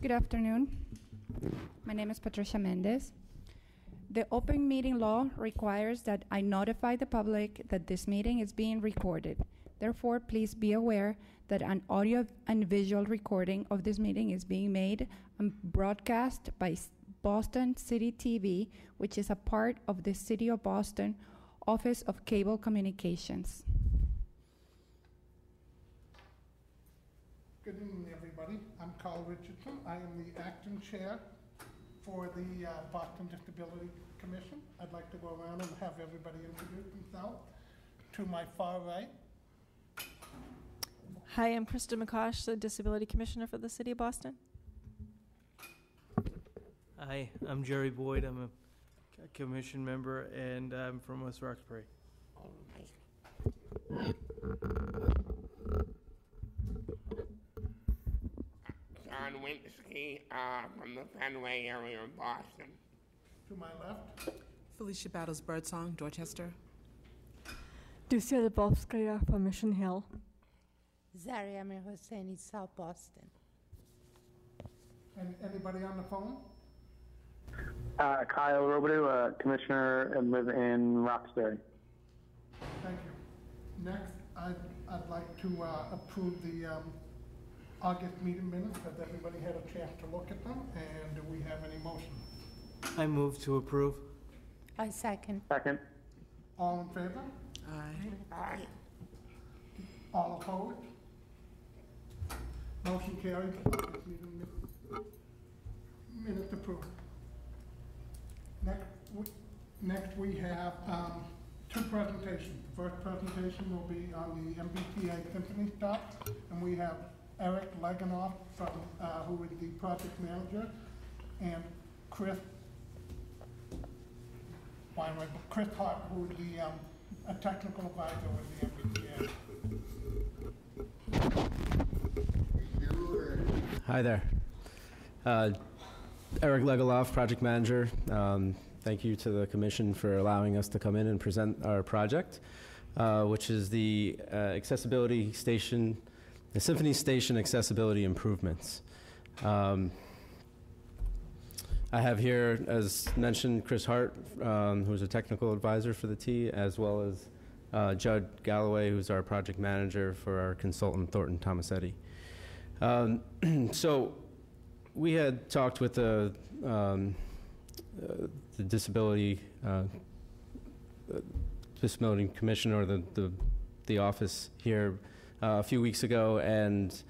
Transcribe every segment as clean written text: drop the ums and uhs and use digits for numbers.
Good afternoon. My name is Patricia Mendez. The open meeting law requires that I notify the public that this meeting is being recorded. Therefore, please be aware that an audio and visual recording of this meeting is being made and broadcast by Boston City TV, which is a part of the City of Boston Office of Cable Communications. Good evening, everybody. I'm Carl Richardson. I am the acting chair for the Boston Disability Commission. I'd like to go around and have everybody introduce themselves. To my far right. Hi, I'm Krista McCosh, the Disability Commissioner for the City of Boston. Hi, I'm Jerry Boyd. I'm a commission member, and I'm from West Roxbury. John Winsky from the Fenway area of Boston. To my left. Felicia Battles Birdsong, Dorchester. Ducia Lebovskaya from Mission Hill. Zaria Amir Hosseini, South Boston. And anybody on the phone? Kyle Robidoux, Commissioner, and live in Roxbury. Thank you. Next, I'd like to approve the August meeting minutes. Has everybody had a chance to look at them? And do we have any motion? I move to approve. I second. Second. All in favor? Aye. Aye. All opposed? Motion carried. August meeting minutes approved. Next we have two presentations. The first presentation will be on the MBTA Symphony stop, and we have Eric Leganoff from who is the project manager, and Chris Hart, who is the a technical advisor with the MBTA. Hi there. Eric Legaloff, project manager. Thank you to the commission for allowing us to come in and present our project, which is the accessibility station, the Symphony Station accessibility improvements. I have here, as mentioned, Chris Hart, who's a technical advisor for the T, as well as Judd Galloway, who's our project manager for our consultant, Thornton Tomasetti. So we had talked with the disability commission, or the office here a few weeks ago, and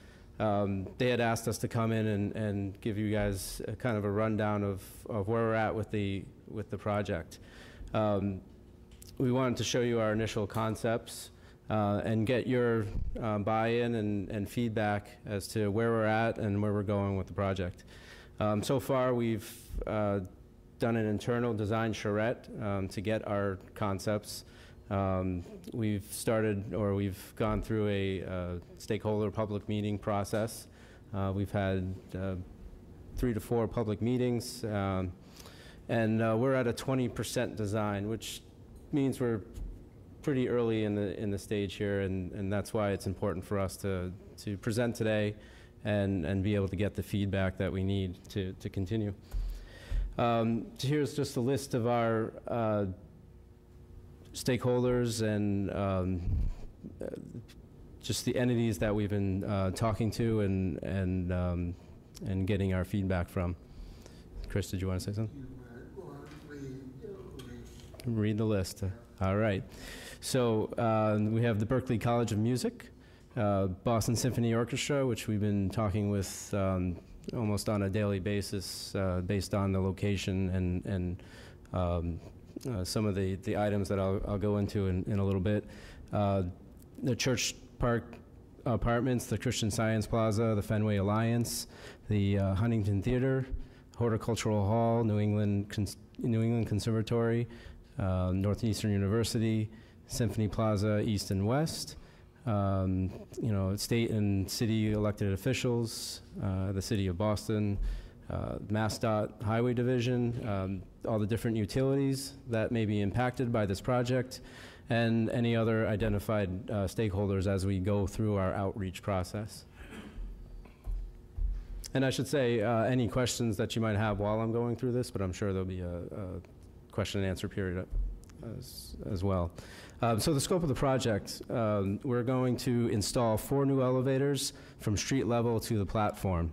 they had asked us to come in and give you guys a kind of a rundown of where we're at with the project. We wanted to show you our initial concepts and get your buy-in and feedback as to where we're at and where we're going with the project. So far, we've done an internal design charrette to get our concepts. We've gone through a stakeholder public meeting process. We've had 3 to 4 public meetings, and we're at a 20% design, which means we're pretty early in the stage here, and that's why it's important for us to present today and be able to get the feedback that we need to continue. Here's just a list of our stakeholders and just the entities that we've been talking to and getting our feedback from. Chris, did you want to say something? Read the list. All right. So we have the Berklee College of Music, Boston Symphony Orchestra, which we've been talking with almost on a daily basis based on the location and some of the items that I'll go into in a little bit. The Church Park Apartments, the Christian Science Plaza, the Fenway Alliance, the Huntington Theater, Horticultural Hall, New England Conservatory, Northeastern University, Symphony Plaza East and West, state and city elected officials, the City of Boston, MassDOT Highway Division, all the different utilities that may be impacted by this project, and any other identified stakeholders as we go through our outreach process. And I should say, any questions that you might have while I'm going through this, but I'm sure there'll be a question and answer period as well. So the scope of the project, we're going to install 4 new elevators from street level to the platform.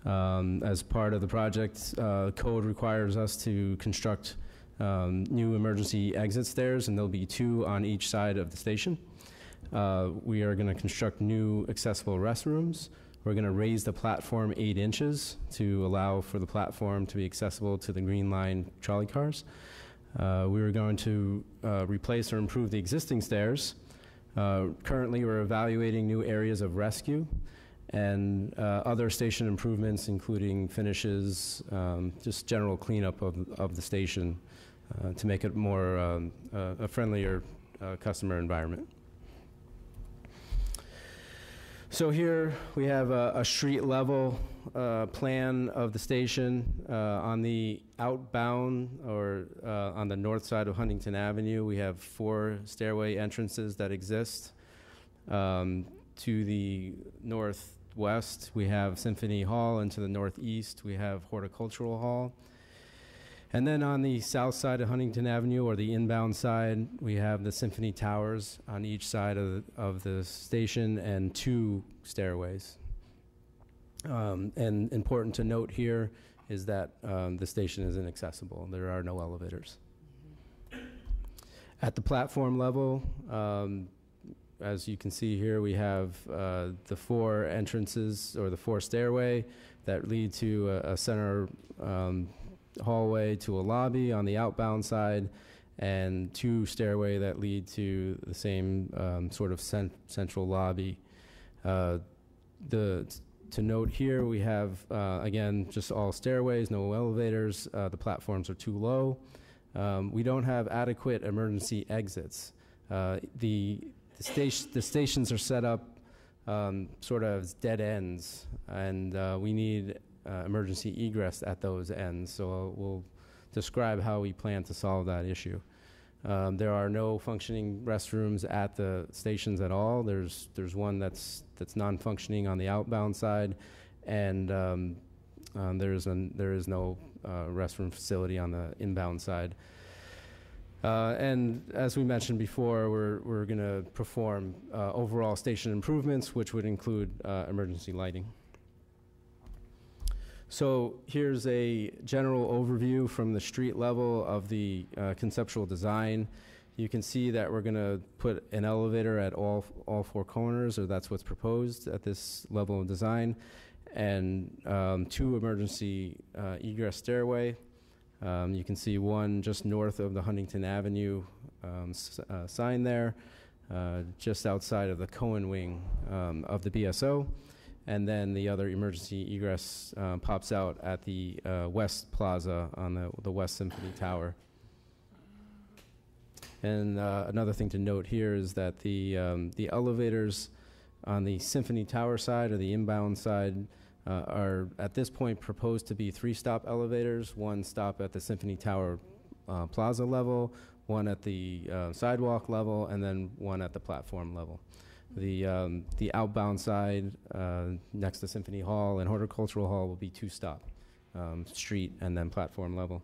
As part of the project, code requires us to construct new emergency exit stairs, and there'll be 2 on each side of the station. We are going to construct new accessible restrooms. We're going to raise the platform 8 inches to allow for the platform to be accessible to the Green Line trolley cars. We were going to replace or improve the existing stairs. Currently, we're evaluating new areas of rescue and other station improvements, including finishes, just general cleanup of the station to make it more a friendlier customer environment. So here we have a street level plan of the station. On the outbound, or on the north side of Huntington Avenue, we have 4 stairway entrances that exist. To the northwest, we have Symphony Hall, and to the northeast, we have Horticultural Hall. And then on the south side of Huntington Avenue, or the inbound side, we have the Symphony Towers on each side of the station and 2 stairways. And important to note here is that the station is inaccessible. There are no elevators. At the platform level, as you can see here, we have the 4 entrances, or the 4 stairway that lead to a center hallway to a lobby on the outbound side, and 2 stairway that lead to the same sort of central lobby. To note here, we have, again, just all stairways, no elevators. The platforms are too low. We don't have adequate emergency exits. The stations are set up sort of as dead ends, and we need emergency egress at those ends. So we'll describe how we plan to solve that issue. There are no functioning restrooms at the stations at all. There's one that's non-functioning on the outbound side, and there is no restroom facility on the inbound side. And as we mentioned before, we're going to perform overall station improvements, which would include emergency lighting. So here's a general overview from the street level of the conceptual design. You can see that we're going to put an elevator at all 4 corners, or that's what's proposed at this level of design, and 2 emergency egress stairway. You can see one just north of the Huntington Avenue sign there, just outside of the Cohen wing of the BSO. And then the other emergency egress pops out at the West Plaza on the West Symphony Tower. And another thing to note here is that the elevators on the Symphony Tower side, or the inbound side, are at this point proposed to be 3-stop elevators, 1 stop at the Symphony Tower plaza level, 1 at the sidewalk level, and then 1 at the platform level. The outbound side next to Symphony Hall and Horticultural Hall will be 2-stop, street and then platform level.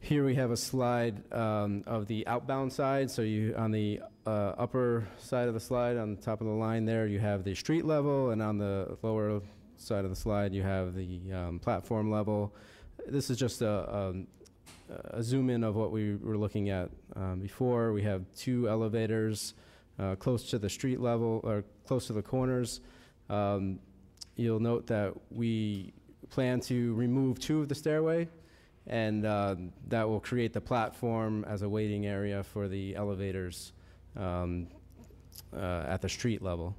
Here we have a slide of the outbound side. So you, on the upper side of the slide, on the top of the line there, you have the street level, and on the lower side of the slide, you have the platform level. This is just a zoom in of what we were looking at before. We have 2 elevators close to the street level, or close to the corners. You'll note that we plan to remove 2 of the stairway, and that will create the platform as a waiting area for the elevators at the street level.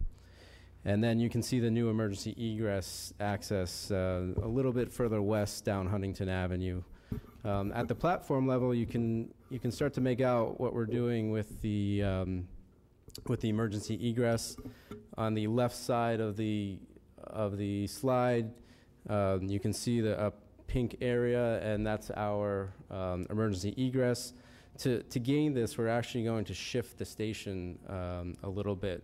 And then you can see the new emergency egress access a little bit further west down Huntington Avenue. At the platform level, you can start to make out what we're doing with the emergency egress. On the left side of the slide, you can see the pink area, and that's our emergency egress. To gain this, we're actually going to shift the station a little bit.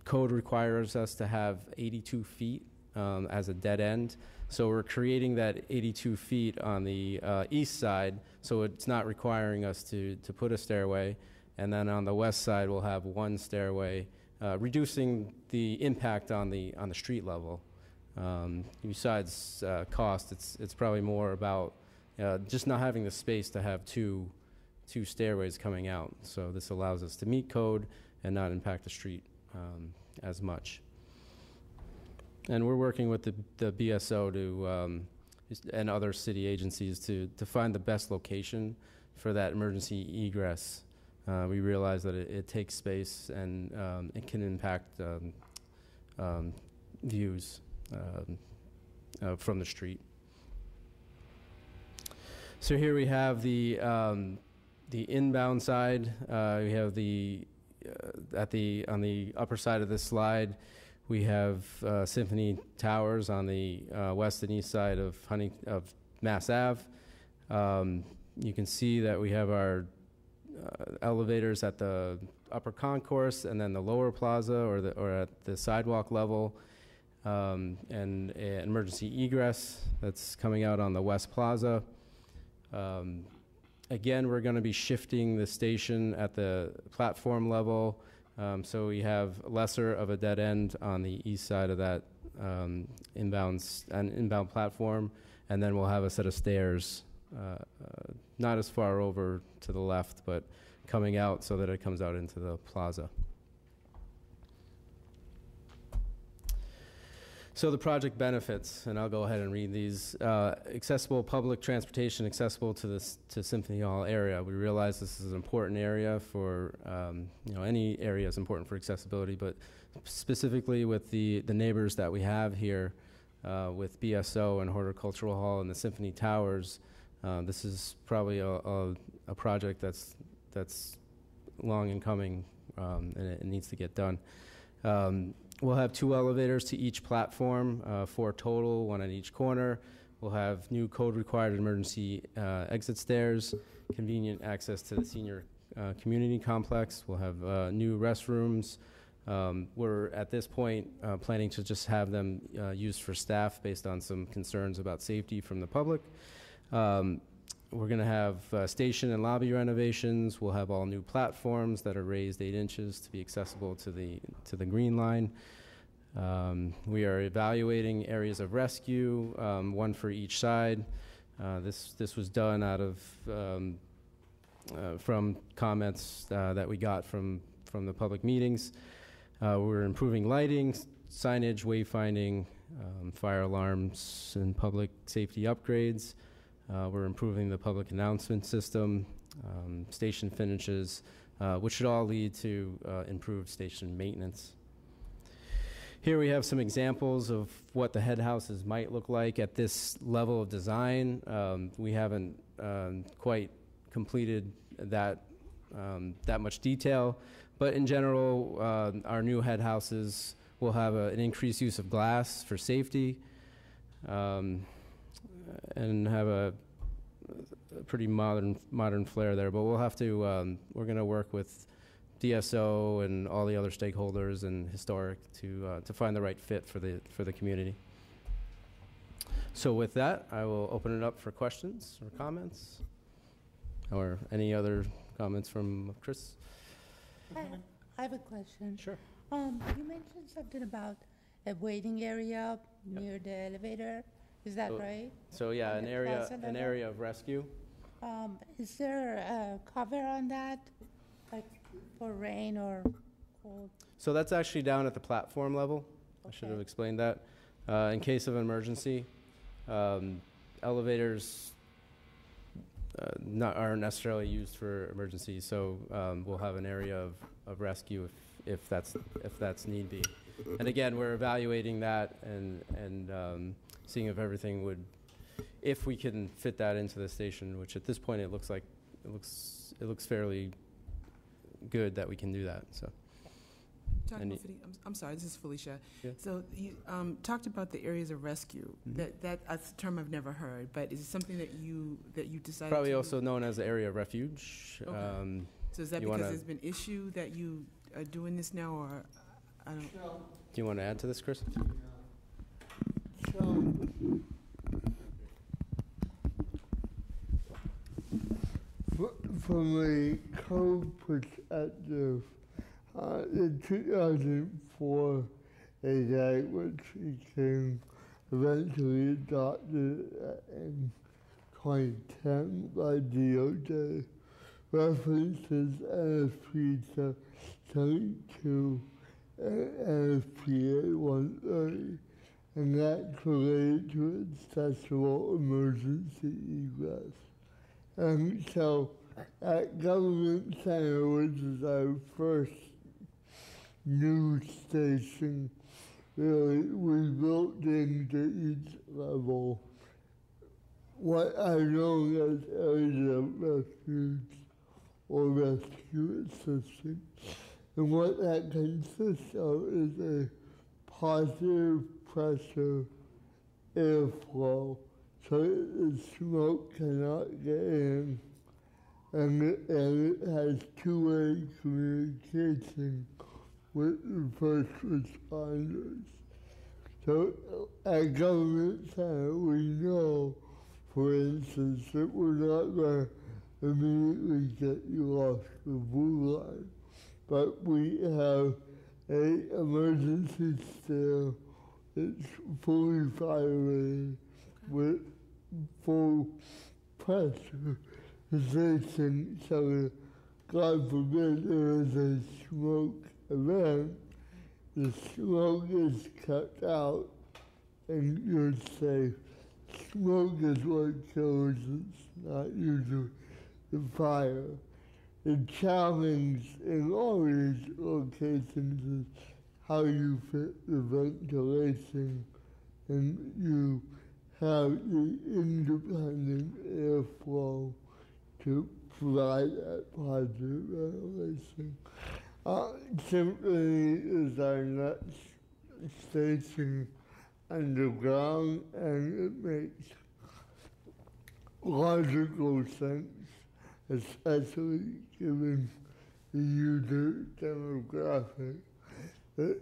Code requires us to have 82 feet as a dead end. So we're creating that 82 feet on the east side, so it's not requiring us to put a stairway. And then on the west side, we'll have one stairway, reducing the impact on the street level. Besides cost, it's probably more about just not having the space to have two stairways coming out. So this allows us to meet code and not impact the street as much. And we're working with the BSO and other city agencies to find the best location for that emergency egress. We realize that it takes space and it can impact views from the street. So here we have the inbound side. We have on the upper side of this slide, we have Symphony Towers on the west and east side of Mass Ave. You can see that we have our elevators at the upper concourse and then the lower plaza or at the sidewalk level, and an emergency egress that's coming out on the west plaza. Again, we're going to be shifting the station at the platform level, so we have lesser of a dead end on the east side of that inbound platform, and then we'll have a set of stairs, not as far over to the left, but coming out so that it comes out into the plaza. So the project benefits, and I'll go ahead and read these. Accessible public transportation, accessible to Symphony Hall area. We realize this is an important area for, any area is important for accessibility, but specifically with the neighbors that we have here with BSO and Horticultural Hall and the Symphony Towers, this is probably a project that's long in coming, and it needs to get done. We'll have 2 elevators to each platform, 4 total, 1 at each corner. We'll have new code-required emergency exit stairs, convenient access to the senior community complex. We'll have new restrooms. We're, at this point, planning to just have them used for staff based on some concerns about safety from the public. We're going to have station and lobby renovations. We'll have all new platforms that are raised 8 inches to be accessible to the Green Line. We are evaluating areas of rescue, 1 for each side. This was done out of from comments that we got from the public meetings. We're improving lighting, signage, wayfinding, fire alarms, and public safety upgrades. We're improving the public announcement system, station finishes, which should all lead to improved station maintenance. Here we have some examples of what the head houses might look like at this level of design. We haven't quite completed that much detail, but in general, our new head houses will have an increased use of glass for safety, and have a pretty modern flair there. But we'll have to, we're going to work with DSO and all the other stakeholders and historic to find the right fit for the community. So with that, I will open it up for questions or comments, or any other comments from Chris. I have a question. Sure. You mentioned something about a waiting area near the elevator. Is that right? So yeah, On an the area plaza level? of rescue. Is there a cover on that, like for rain or cold? So that's actually down at the platform level. I should have explained that. In case of an emergency, elevators aren't necessarily used for emergencies, so we'll have an area of rescue if that's need be. And again, we're evaluating that and seeing if everything would, if we can fit that into the station, which at this point it looks fairly good that we can do that. So. I'm sorry, this is Felicia. Yeah. So you talked about the areas of rescue. Mm-hmm. That's a term I've never heard, but is it something that you decided Probably to also known as the area of refuge. Okay. So is that because there's been issue that you are doing this now, or I don't? Do you want to add to this, Chris? from a code perspective, the 2004 ADA, which became eventually adopted in 2010 by DOJ, references NFP 72 and NFPA 130, and that's related to accessible emergency egress. And so at Government Center, which is our first news station, really, we built into each level what are known as areas of refuge or rescue assistance. And what that consists of is a positive pressure airflow so the smoke cannot get in, and it has two-way communication with the first responders. So at Government Center, we know, for instance, that we're not going to immediately get you off the blue line, but we have an emergency stair that's fully fire-rated with full pressure position, so that, God forbid, there is a smoke event, the smoke is cut out and you're safe. Smoke is what kills, it's not usually the fire. The challenge in all these locations is how you fit the ventilation and you have the independent airflow to provide that positive ventilation. Simply is our next station underground, and it makes logical sense, especially given the user demographic, that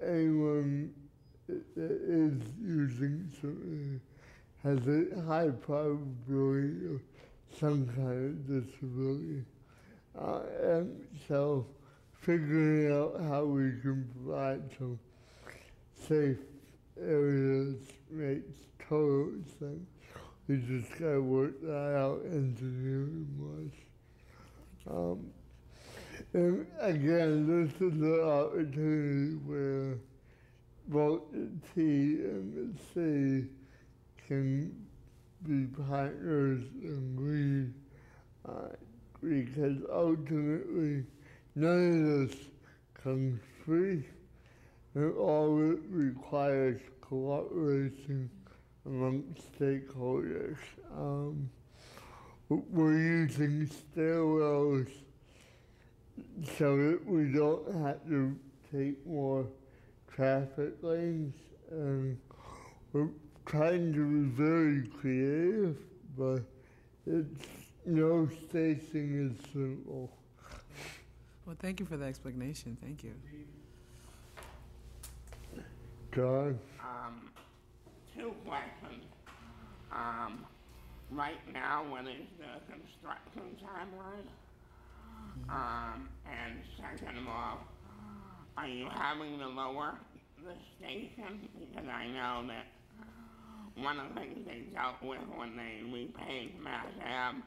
anyone that is using something has a high probability of some kind of disability. And so figuring out how we can provide some safe areas makes total sense. We just got to work that out engineering-wise. And again, this is an opportunity where both the T and the C can be partners and lead, because ultimately none of this comes free, and all it requires cooperation amongst stakeholders. We're using stairwells so that we don't have to take more traffic lanes, and we're trying to be very creative, but no station is simple. Well, thank you for the explanation. Thank you. John? Two questions. Right now, what is the construction timeline? And second of all, are you having to lower the station? Because I know that one of the things they dealt with when they repaved Mass Ave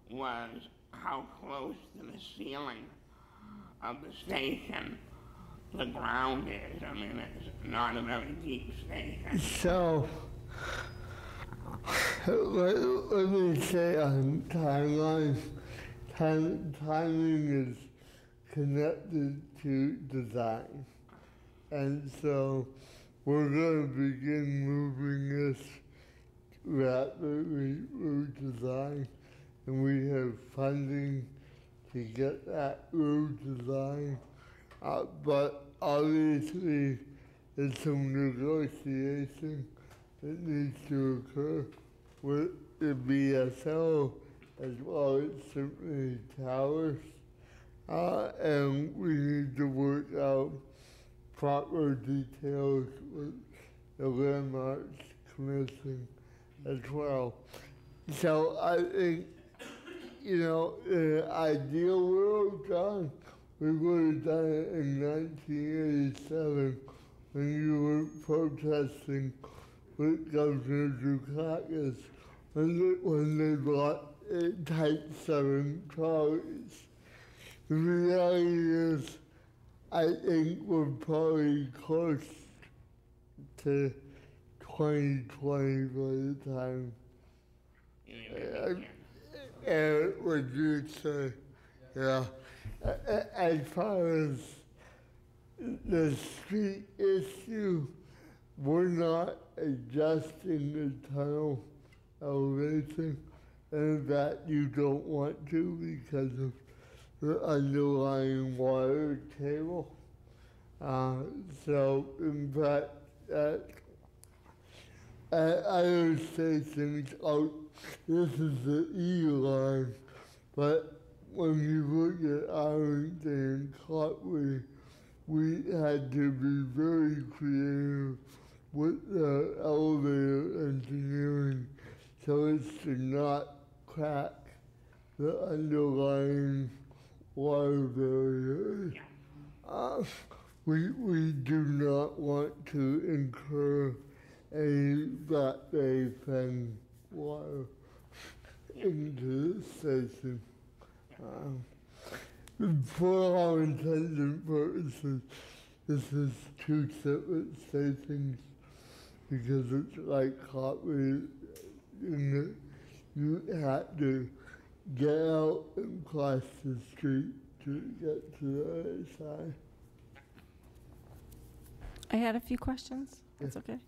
was how close to the ceiling of the station the ground is. I mean, it's not a very deep station. So, let me say on timeline, timing is connected to design. And so we're going to begin moving this rapidly through design, and we have funding to get that road design. But obviously, there's some negotiation that needs to occur with the BSO as well as simply towers. And we need to work out proper details with the Landmarks Commission as well. So I think you know, in an ideal world, John, we would have done it in 1987 when you were protesting with Governor Dukakis when they brought Type 7 trolleys. The reality is, I think we're probably close to 2020 by the time. And what you say, yeah. As far as the street issue, we're not adjusting the tunnel elevation, and that you don't want to because of the underlying water table. So, in fact, at other stations, this is the E line, but when you look at Arlington and Cotway, we had to be very creative with the elevator engineering so as to not crack the underlying water barriers. We do not want to incur a Back Bay Fen water into the station. For all intents and purposes, this is two separate stations because it's like Cotway, you have to get out and cross the street to get to the other side. I had a few questions. That's okay.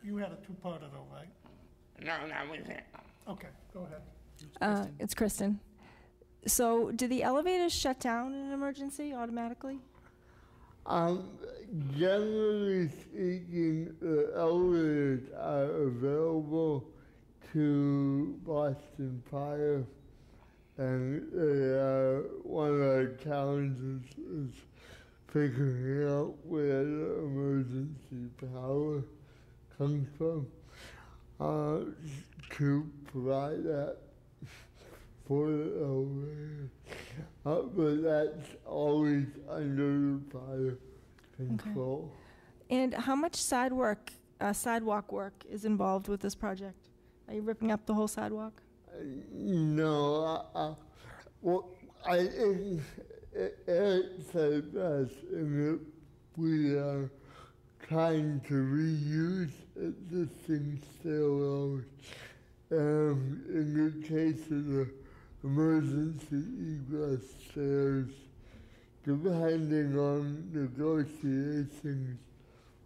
You had a two-parter though, right? No, that was it. Okay, go ahead. It's Kristen. So, do the elevators shut down in an emergency automatically? Generally speaking, the elevators are available to Boston Fire, and one of our challenges is figuring out where the emergency power comes from to provide that for the elevator. But that's always under the fire control. Okay. And how much sidewalk work is involved with this project? Are you ripping up the whole sidewalk? No, well, I think Eric said best in that we are trying to reuse existing stairwells. In the case of the emergency egress stairs, depending on negotiations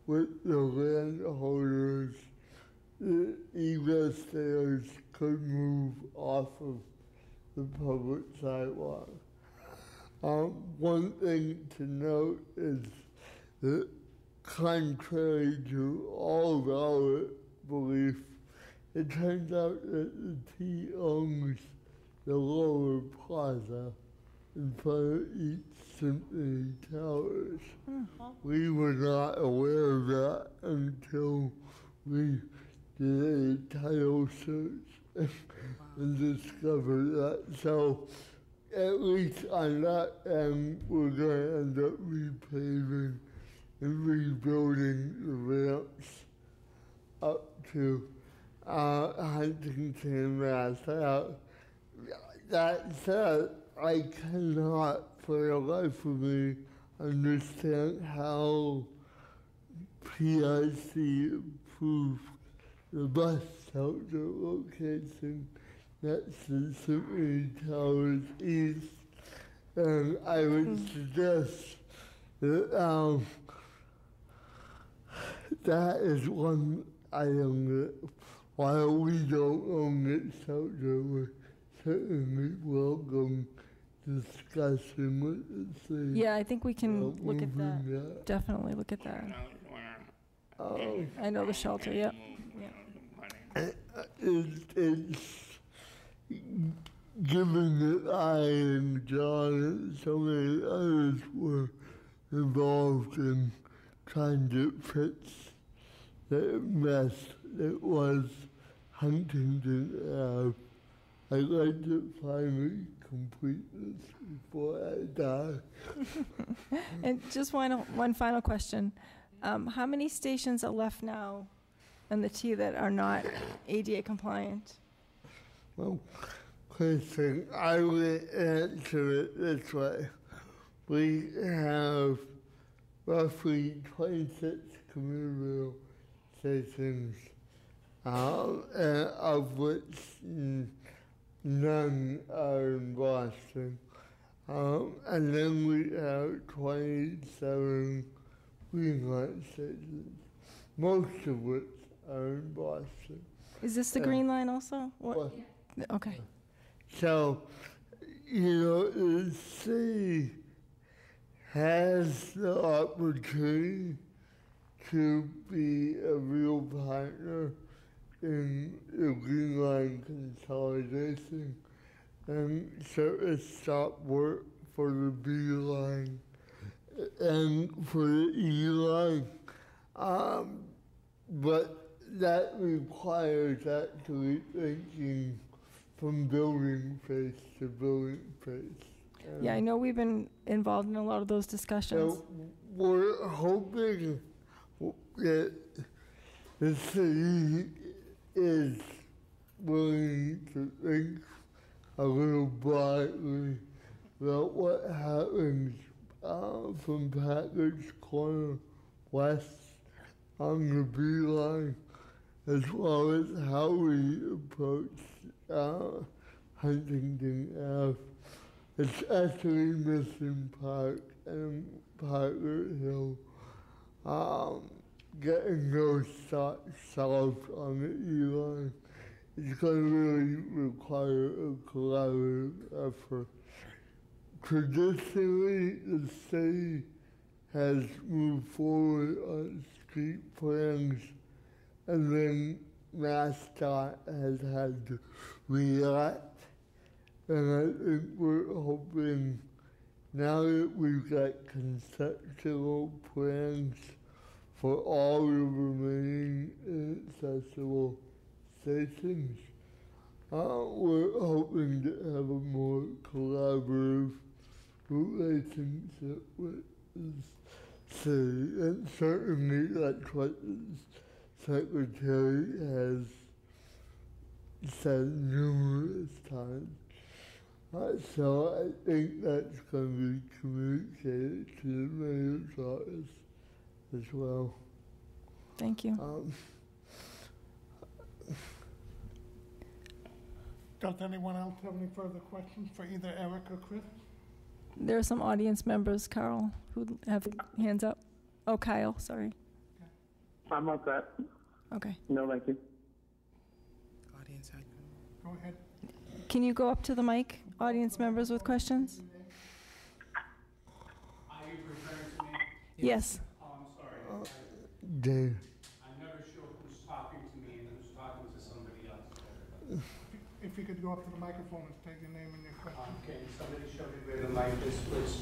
with the landholders, the egress stairs could move off of the public sidewalk. One thing to note is that contrary to all valid belief, it turns out that the T owns the lower plaza in front of each Symphony Towers. We were not aware of that until we did a title search and discovered that. So at least on that end, we're going to end up repaving and rebuilding the ramps up to Huntington, Mass. That said, I cannot for the life of me understand how PIC approved the bus shelter location next to Symphony Towers East. And I would suggest that that is one item that while we don't own it shelter, we're certainly welcome discussion with the city. Yeah, I think we can look at that. Definitely look at that. I know the shelter, yep. It's given that I and John and so many others were involved in trying to fix the mess that was Huntington Ave I'd like to finally complete this before I die. And just one final question. How many stations are left now on the T that are not ADA compliant? Well, Kristen, I will answer it this way. We have roughly 26 commuter stations, of which none are in Boston. And then we have 27 green line stations, most of which are in Boston. Is this the green line also? What? Okay. So, the city has the opportunity to be a real partner in the green line consolidation and service stop work for the B line and for the E line. But that requires actually thinking from building phase to building phase. Yeah, I know we've been involved in a lot of those discussions. So we're hoping that the city is willing to think a little broadly about what happens from Packard's Corner west on the B line, as well as how we approach Huntington Ave. It's actually Mission Park and Parker Hill. Getting those solved on the E line is going to really require a collaborative effort. Traditionally, the city has moved forward on street plans, and then MassDOT has had to react. And I think we're hoping, now that we've got conceptual plans for all the remaining inaccessible stations, we're hoping to have a more collaborative relationship with the city. And certainly that's what the Secretary has said numerous times. So I think that's going to be communicated to the mayor's office as well. Thank you. Does anyone else have any further questions for either Eric or Chris? There are some audience members, Carl, who have hands up. Oh, Kyle, sorry. I'm all set. Okay. No, thank you. Audience, Go ahead. Can you go up to the mic, audience members with questions? Are you referring to me? Yes. Oh, I'm sorry. Dave. I'm never sure who's talking to me and who's talking to somebody else. If you could go up to the microphone and state your name and your question. Can somebody show me where the mic is, please?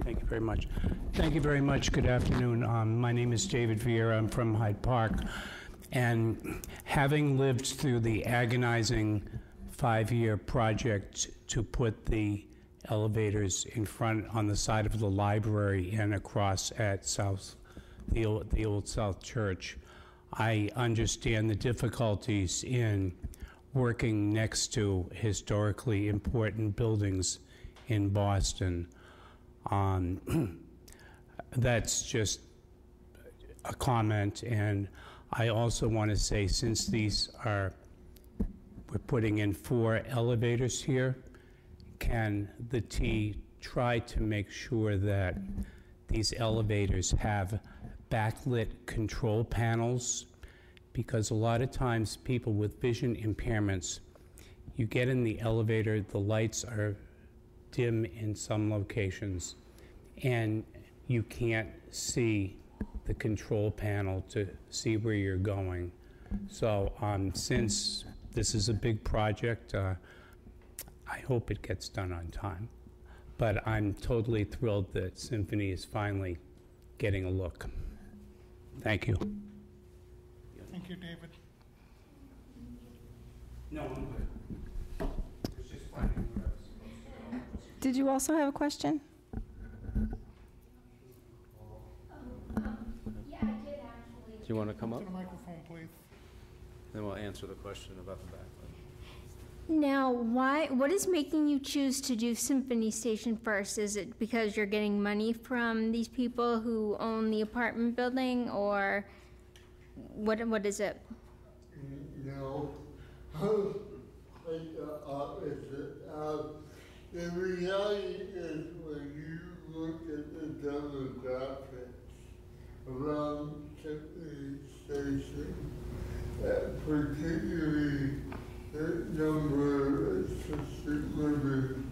Thank you very much. Thank you very much. Good afternoon. My name is David Vieira. I'm from Hyde Park. And having lived through the agonizing 5-year project to put the elevators in front on the side of the library and across at the old South Church, I understand the difficulties in working next to historically important buildings in Boston. That's just a comment, and I also want to say, since we're putting in 4 elevators here, can the T try to make sure that these elevators have backlit control panels? Because a lot of times people with vision impairments, you get in the elevator, the lights are dim in some locations, and you can't see the control panel to see where you're going. So since this is a big project, I hope it gets done on time. but I'm totally thrilled that Symphony is finally getting a look. Thank you. Thank you, David. No, I'm good. It's just finding where I was supposed to go. Did you also have a question? Do you want to come To up? the microphone, please. Then we'll answer the question about the backlit. Now, what is making you choose to do Symphony Station first? Is it because you're getting money from these people who own the apartment building, or what is it? No. The reality is when you look at the demographics around Symphony Station, particularly the number of assisted living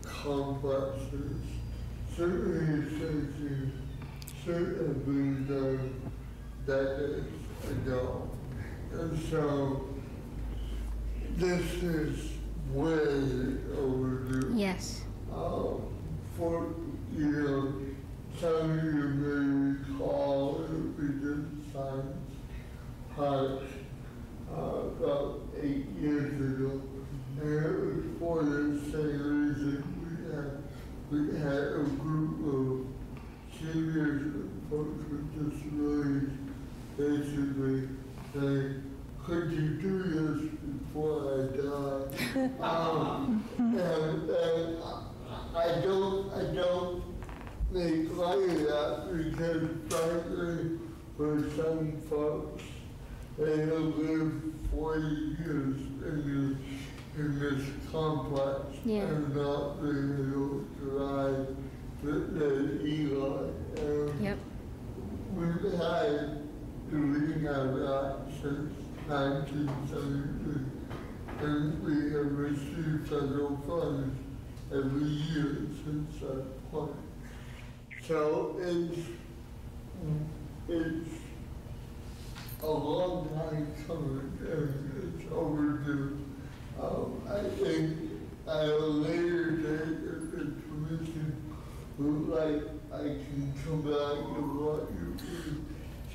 complexes, Symphony Station should have been done decades ago. And so this is way overdue. Yes. For, some of you may recall that we did Science Park about 8 years ago, and it was for the same reason. We had a group of seniors and folks with disabilities basically saying, could you do this before I die? And I don't make light of that because frankly, for some folks, they have lived 40 years in this complex and not been able to ride the Eli. Yep. We've had doing that since 1973, and we have received federal funds every year since that point. So it's a long time coming, and it's overdue. I think at a later date, if the commission would like, I can come back and what you can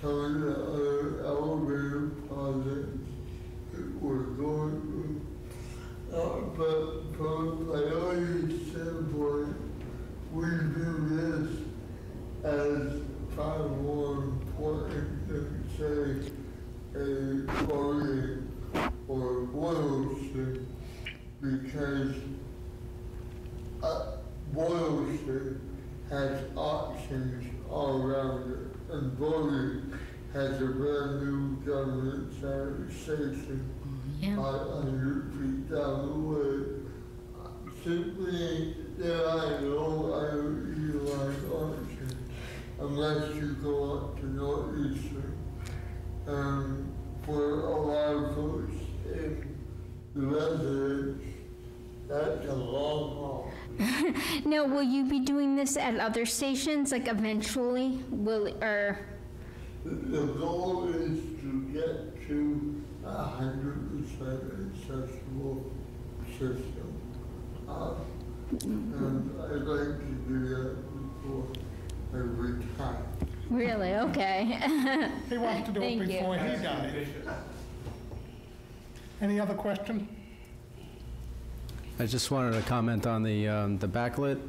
tell the other elevator projects that we're going through. But from a priority standpoint, we view this as far more important than, say, a voting or Boylston, because Boylston has options all around it, and voting has a brand new government station 500 feet down the way. Simply, there are no other Eli options unless you go up to Northeastern. For a lot of folks in the residents, that's a long haul. Now, will you be doing this at other stations, like eventually? The goal is to get to 100% accessible system. And I'd like to do that before I retire. Really? Okay. He wants to do it before he dies. Any other question? I just wanted to comment on the backlit.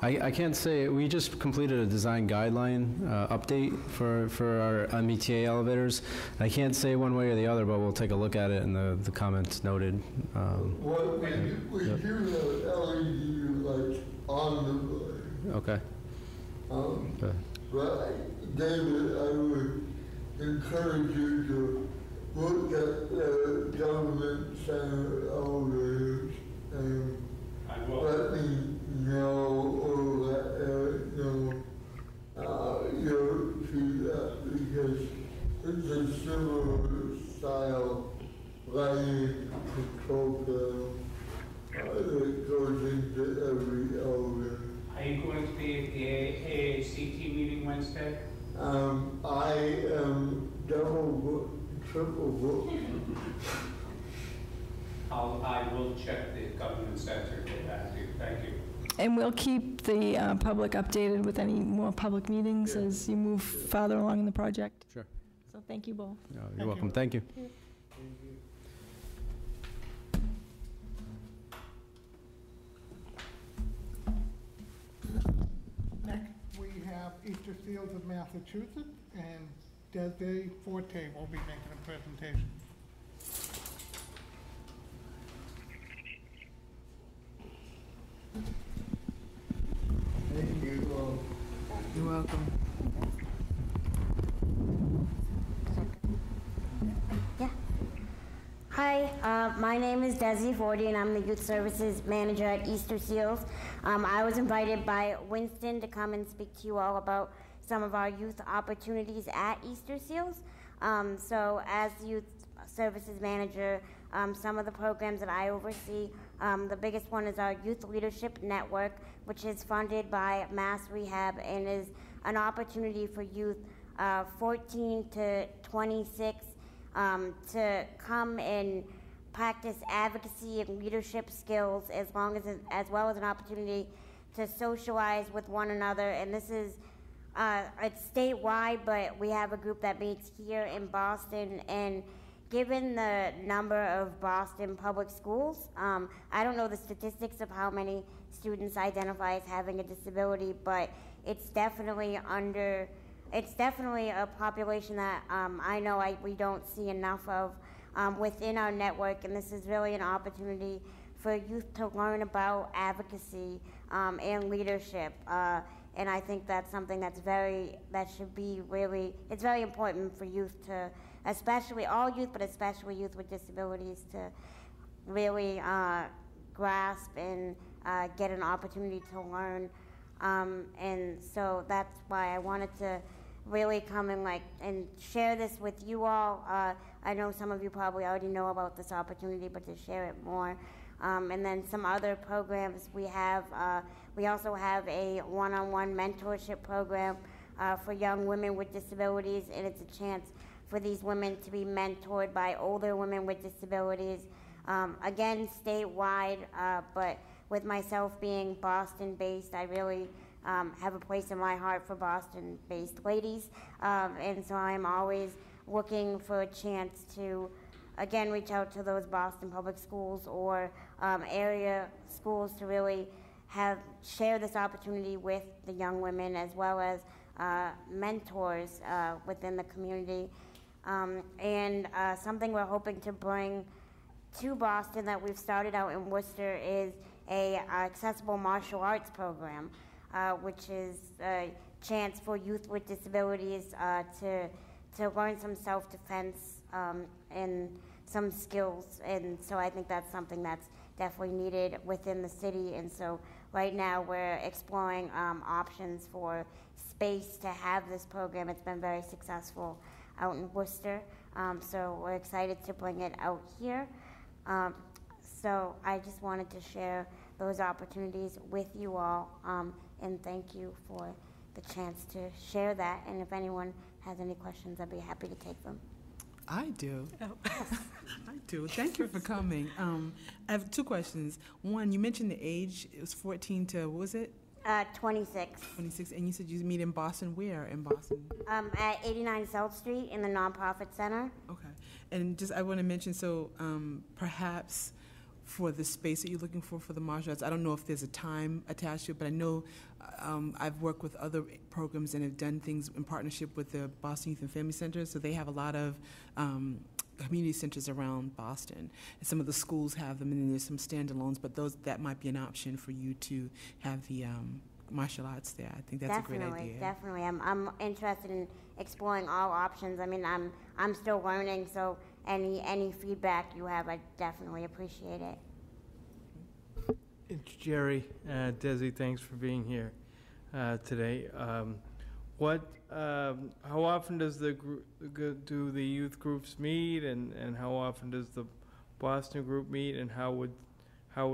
I can't say, we just completed a design guideline update for our MBTA elevators. I can't say one way or the other, but we'll take a look at it, and the comments noted. Well, we do have LED lights on the building. Okay. But David, I would encourage you to look at the government center elevators and let me know or let Eric know your feedback, because it's a similar style lighting control panel that goes into every elevator. Are you going to be at the AACT meeting Wednesday? I am double booked, triple booked. I will check the government center, get back to you. Thank you. And we'll keep the public updated with any more public meetings as you move farther along in the project. Sure. So thank you both. You're welcome. Thank you. Next, we have Easter Seals of Massachusetts, and Desi Forte will be making a presentation. Thank you. You're welcome. Hi, my name is Desi Forte, and I'm the Youth Services Manager at Easter Seals. I was invited by Winston to come and speak to you all about some of our youth opportunities at Easter Seals. So as Youth Services Manager, some of the programs that I oversee, the biggest one is our Youth Leadership Network, which is funded by Mass Rehab and is an opportunity for youth 14 to 26 to come and practice advocacy and leadership skills, as well as an opportunity to socialize with one another. And this is it's statewide, but we have a group that meets here in Boston. And given the number of Boston public schools, I don't know the statistics of how many students identify as having a disability, but it's definitely a population that I know we don't see enough of within our network, and this is really an opportunity for youth to learn about advocacy and leadership. And I think that's something it's very important for youth to, especially all youth, but especially youth with disabilities, to really grasp and get an opportunity to learn. And so that's why I wanted to really come and share this with you all. I know some of you probably already know about this opportunity, but to share it more. And then some other programs we have. We also have a one-on-one mentorship program for young women with disabilities, and it's a chance for these women to be mentored by older women with disabilities. Again, statewide, but with myself being Boston-based, I really have a place in my heart for Boston-based ladies, and so I'm always looking for a chance to, again, reach out to those Boston public schools or area schools to really share this opportunity with the young women, as well as mentors within the community. And something we're hoping to bring to Boston that we've started out in Worcester is a accessible martial arts program, which is a chance for youth with disabilities to learn some self-defense and some skills. And so I think that's something that's definitely needed within the city. And so right now we're exploring options for space to have this program. It's been very successful out in Worcester. So we're excited to bring it out here. So I just wanted to share those opportunities with you all, and thank you for the chance to share that. And if anyone has any questions, I'd be happy to take them. I do. I do. Thank you for coming. I have two questions. One, you mentioned the age. It was 14 to, what was it? 26. 26. And you said you meet in Boston. Where in Boston? At 89 South Street in the Nonprofit Center. Okay. And just I want to mention, so perhaps for the space that you're looking for the martial arts, I don't know if there's a time attached to it, but I know I've worked with other programs and have done things in partnership with the Boston Youth and Family Center, so they have a lot of community centers around Boston. And some of the schools have them, and then there's some standalones, but that might be an option for you to have the martial arts there. I think that's a great idea. Definitely. I'm interested in exploring all options. I mean, I'm still learning, so any feedback you have, I definitely appreciate it. It's Jerry. Desi, thanks for being here today. How often does do the youth groups meet, and how often does the Boston group meet, and how would a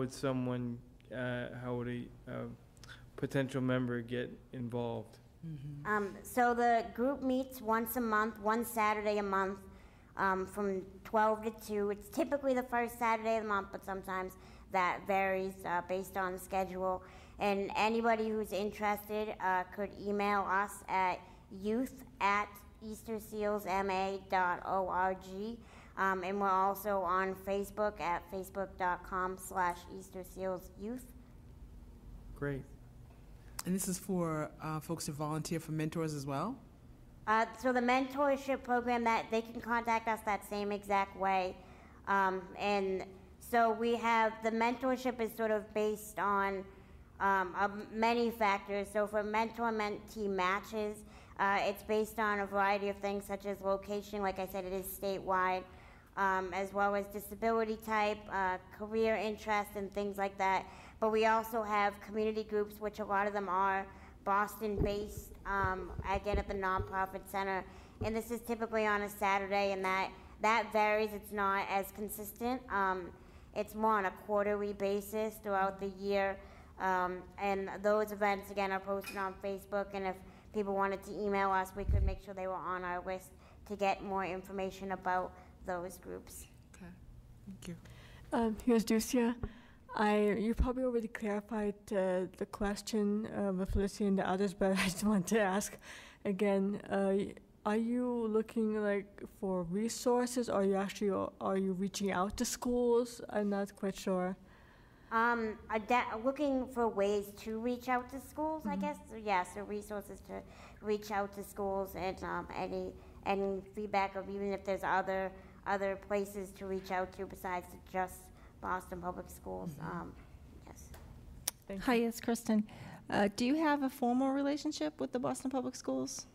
potential member get involved? Mm-hmm. So the group meets once a month, one Saturday a month, from 12 to 2. It's typically the first Saturday of the month, but sometimes that varies based on the schedule. And anybody who's interested could email us at youth@eastersealsma.org. And we're also on Facebook at facebook.com/eastersealsyouth. Great. And this is for folks to volunteer for mentors as well? So the mentorship program, that they can contact us that same exact way. And so we have, the mentorship is sort of based on many factors. So for mentor-mentee matches, it's based on a variety of things such as location, like I said, it is statewide, as well as disability type, career interest, and things like that. But we also have community groups, which a lot of them are Boston-based, again at the nonprofit center. And this is typically on a Saturday, and that varies. It's not as consistent. It's more on a quarterly basis throughout the year. And those events, again, are posted on Facebook. And if people wanted to email us, we could make sure they were on our list to get more information about those groups. Okay, thank you. Here's Ducia. You probably already clarified the question with Felicity and the others, but I just want to ask again. Are you looking for resources, or are you reaching out to schools? I'm not quite sure. Looking for ways to reach out to schools, I guess. So, yeah, so resources to reach out to schools, and any feedback, or even if there's other places to reach out to besides just Boston Public Schools. Yes. Hi, it's Kristen. Do you have a formal relationship with the Boston Public Schools?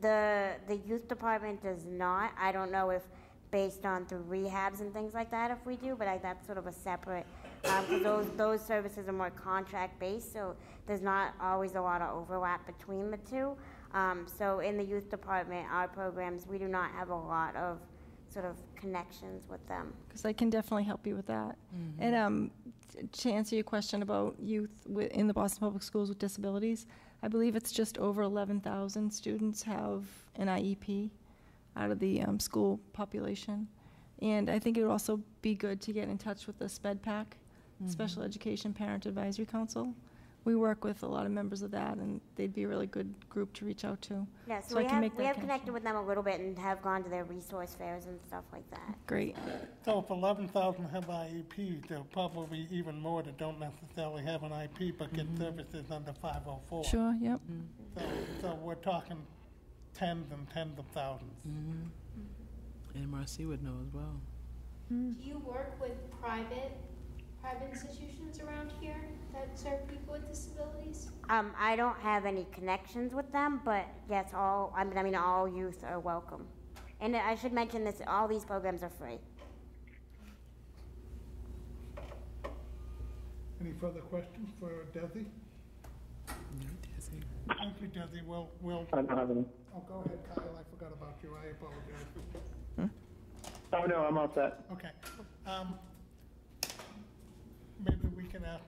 The youth department does not. I don't know if based on through rehabs and things like that if we do, but that's sort of a separate, because those services are more contract based, so there's not always a lot of overlap between the two. So in the youth department, our programs, we do not have a lot of sort of connections with them. Because I can definitely help you with that. And to answer your question about youth in the Boston Public Schools with disabilities, I believe it's just over 11,000 students have an IEP out of the school population. And I think it would also be good to get in touch with the SPEDPAC, Special Education Parent Advisory Council. We work with a lot of members of that, and they'd be a really good group to reach out to. Yeah, so we have connected with them a little bit and have gone to their resource fairs and stuff like that. Great. So if 11,000 have IEPs, there'll probably be even more that don't necessarily have an IP but get services under 504. Sure, yep. So we're talking tens and tens of thousands. MRC would know as well. Do you work with private institutions around here that serve people with disabilities? I don't have any connections with them, but yes, all youth are welcome. And I should mention this, all these programs are free. Any further questions for Desi? Thank you, Desi. We'll. I don't have any. Oh, go ahead, Kyle. I forgot about you. I apologize. Oh, no, I'm all set. Okay. Maybe we can ask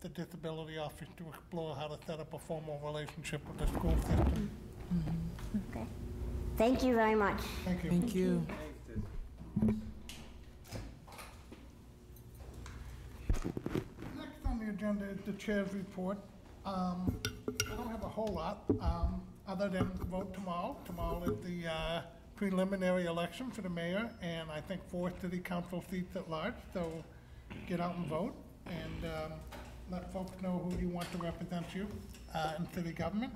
the disability office to explore how to set up a formal relationship with the school system. Okay. Thank you very much. Thank you. Thank you. Next on the agenda is the chair's report. I don't have a whole lot other than vote tomorrow. Tomorrow is the preliminary election for the mayor and I think 4 city council seats at large. So get out and vote and let folks know who you want to represent you in city government.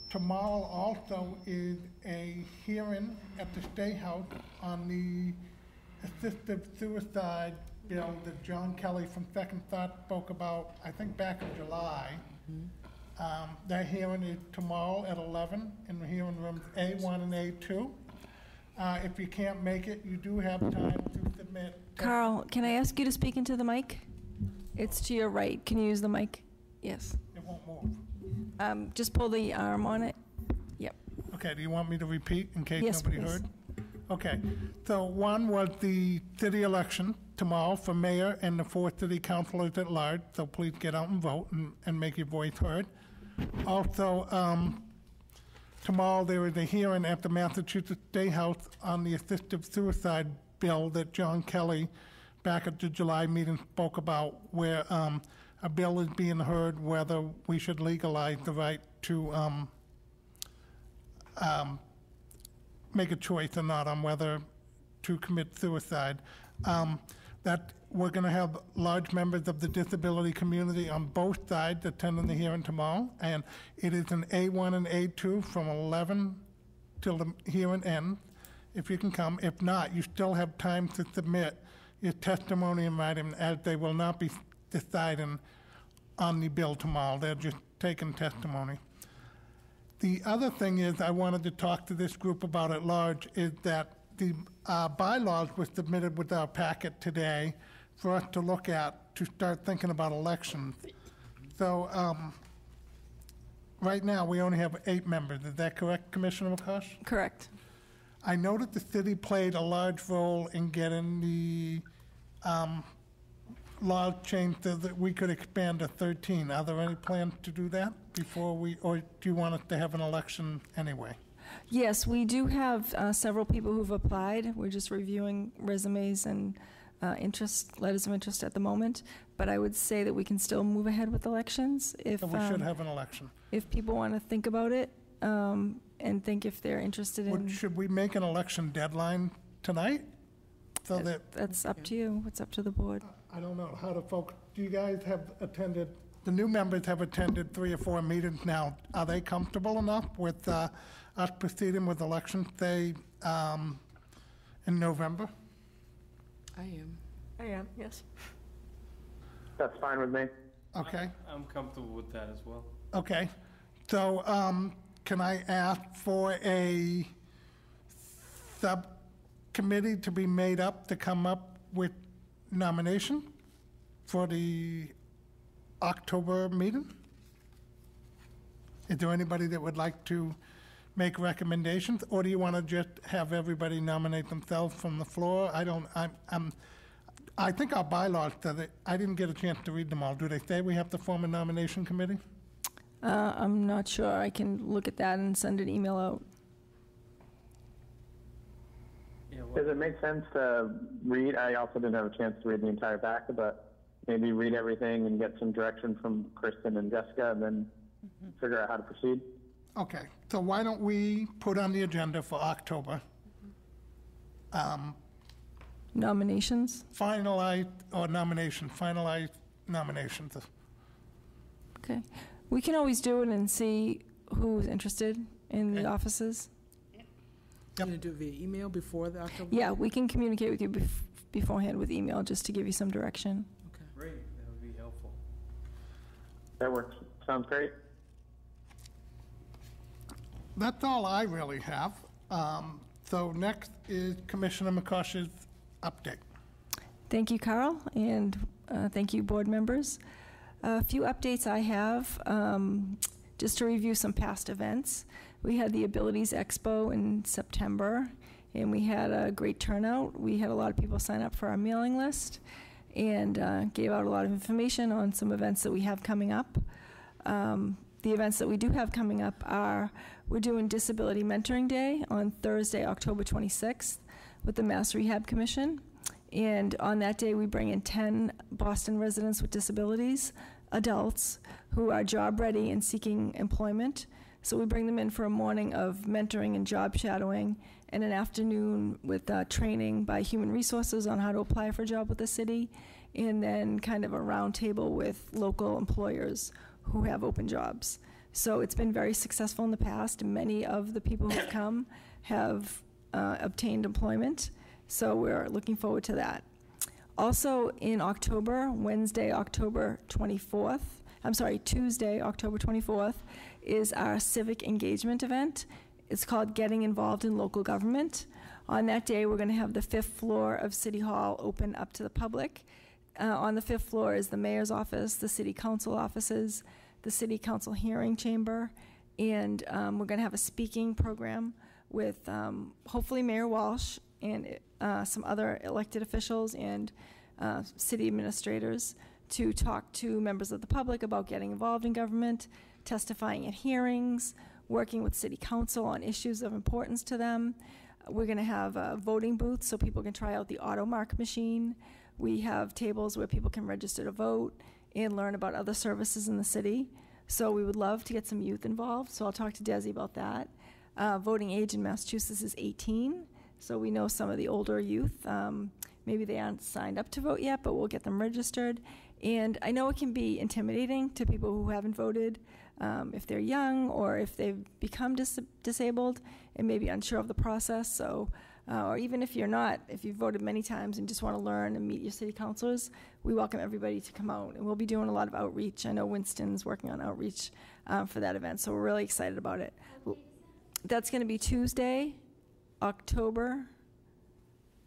Tomorrow also is a hearing at the State House on the assisted suicide bill that John Kelly from Second Thought spoke about, I think back in July. That hearing is tomorrow at 11 in the hearing rooms A1 and A2. If you can't make it, you do have time to submit. Carl, can I ask you to speak into the mic? It's to your right. Can you use the mic? Yes. It won't move. Just pull the arm on it. Yep. Okay, do you want me to repeat in case Yes, nobody please. heard? Okay, so one was the city election tomorrow for mayor and the 4 city councilors at large, so please get out and vote and make your voice heard. Also, tomorrow there is a hearing at the Massachusetts State House on the assisted suicide bill that John Kelly back at the July meeting, spoke about where a bill is being heard, whether we should legalize the right to make a choice or not on whether to commit suicide. That we're going to have large members of the disability community on both sides attending the hearing tomorrow, and it is an A1 and A2 from 11 till the hearing ends, if you can come. If not, you still have time to submit your testimony in writing, as they will not be deciding on the bill tomorrow. They're just taking testimony. The other thing is, I wanted to talk to this group about at large, is that the bylaws were submitted with our packet today for us to look at to start thinking about elections. So right now, we only have 8 members. Is that correct, Commissioner McCosh? Correct. I know that the city played a large role in getting the law changed so that we could expand to 13. Are there any plans to do that before we, or do you want us to have an election anyway? Yes, we do have several people who've applied. We're just reviewing resumes and letters of interest at the moment. But I would say that we can still move ahead with elections if So we should have an election. if people want to think about it and think if they're interested in. Should we make an election deadline tonight? So That's up to you. It's up to the board. I don't know, how do folks, do you guys have attended, the new members have attended 3 or 4 meetings now. Are they comfortable enough with us proceeding with elections, say, in November? I am. I am, yes. That's fine with me. Okay, I'm comfortable with that as well. okay. So, can I ask for a subcommittee to be made up to come up with nomination for the October meeting? Is there anybody that would like to make recommendations, or do you want to just have everybody nominate themselves from the floor? I think our bylaws said it. I didn't get a chance to read them all. Do they say we have to form a nomination committee? I'm not sure. I can look at that and send an email out. Does it make sense to read? I also didn't have a chance to read the entire packet, but maybe read everything and get some direction from Kristen and Jessica, and then figure out how to proceed. Okay, so why don't we put on the agenda for October? Nominations? Finalize nominations. Okay. We can always do it and see who's interested in the offices. Going to do it via email before the October? Yeah, we can communicate with you beforehand with email just to give you some direction. Great, that would be helpful. That works. Sounds great. That's all I really have. So next is Commissioner McCosh's update. Thank you, Carl, and thank you, board members. A few updates I have, just to review some past events. We had the Abilities Expo in September, and we had a great turnout. We had a lot of people sign up for our mailing list and gave out a lot of information on some events that we have coming up. The events that we do have coming up are, we're doing Disability Mentoring Day on Thursday, October 26th with the Mass Rehab Commission. And on that day, we bring in 10 Boston residents with disabilities, adults, who are job-ready and seeking employment. So we bring them in for a morning of mentoring and job shadowing, and an afternoon with training by Human Resources on how to apply for a job with the city, and then kind of a round table with local employers who have open jobs. So it's been very successful in the past. Many of the people who have come have obtained employment. So we're looking forward to that. Also in October, Tuesday, October 24th, is our civic engagement event. It's called Getting Involved in Local Government. On that day, we're going to have the 5th floor of City Hall open up to the public. On the 5th floor is the mayor's office, the city council offices, the city council hearing chamber, and we're going to have a speaking program with hopefully Mayor Walsh and some other elected officials and city administrators to talk to members of the public about getting involved in government, testifying at hearings, working with city council on issues of importance to them. We're going to have a voting booth so people can try out the AutoMark machine. We have tables where people can register to vote and learn about other services in the city. So we would love to get some youth involved, so I'll talk to Desi about that. Voting age in Massachusetts is 18, so we know some of the older youth, maybe they aren't signed up to vote yet, but we'll get them registered. And I know it can be intimidating to people who haven't voted, if they're young or if they've become disabled and maybe unsure of the process. So, or even if you're not, if you've voted many times and just want to learn and meet your city councilors, we welcome everybody to come out. And we'll be doing a lot of outreach. I know Winston's working on outreach for that event, so we're really excited about it. That's going to be Tuesday, October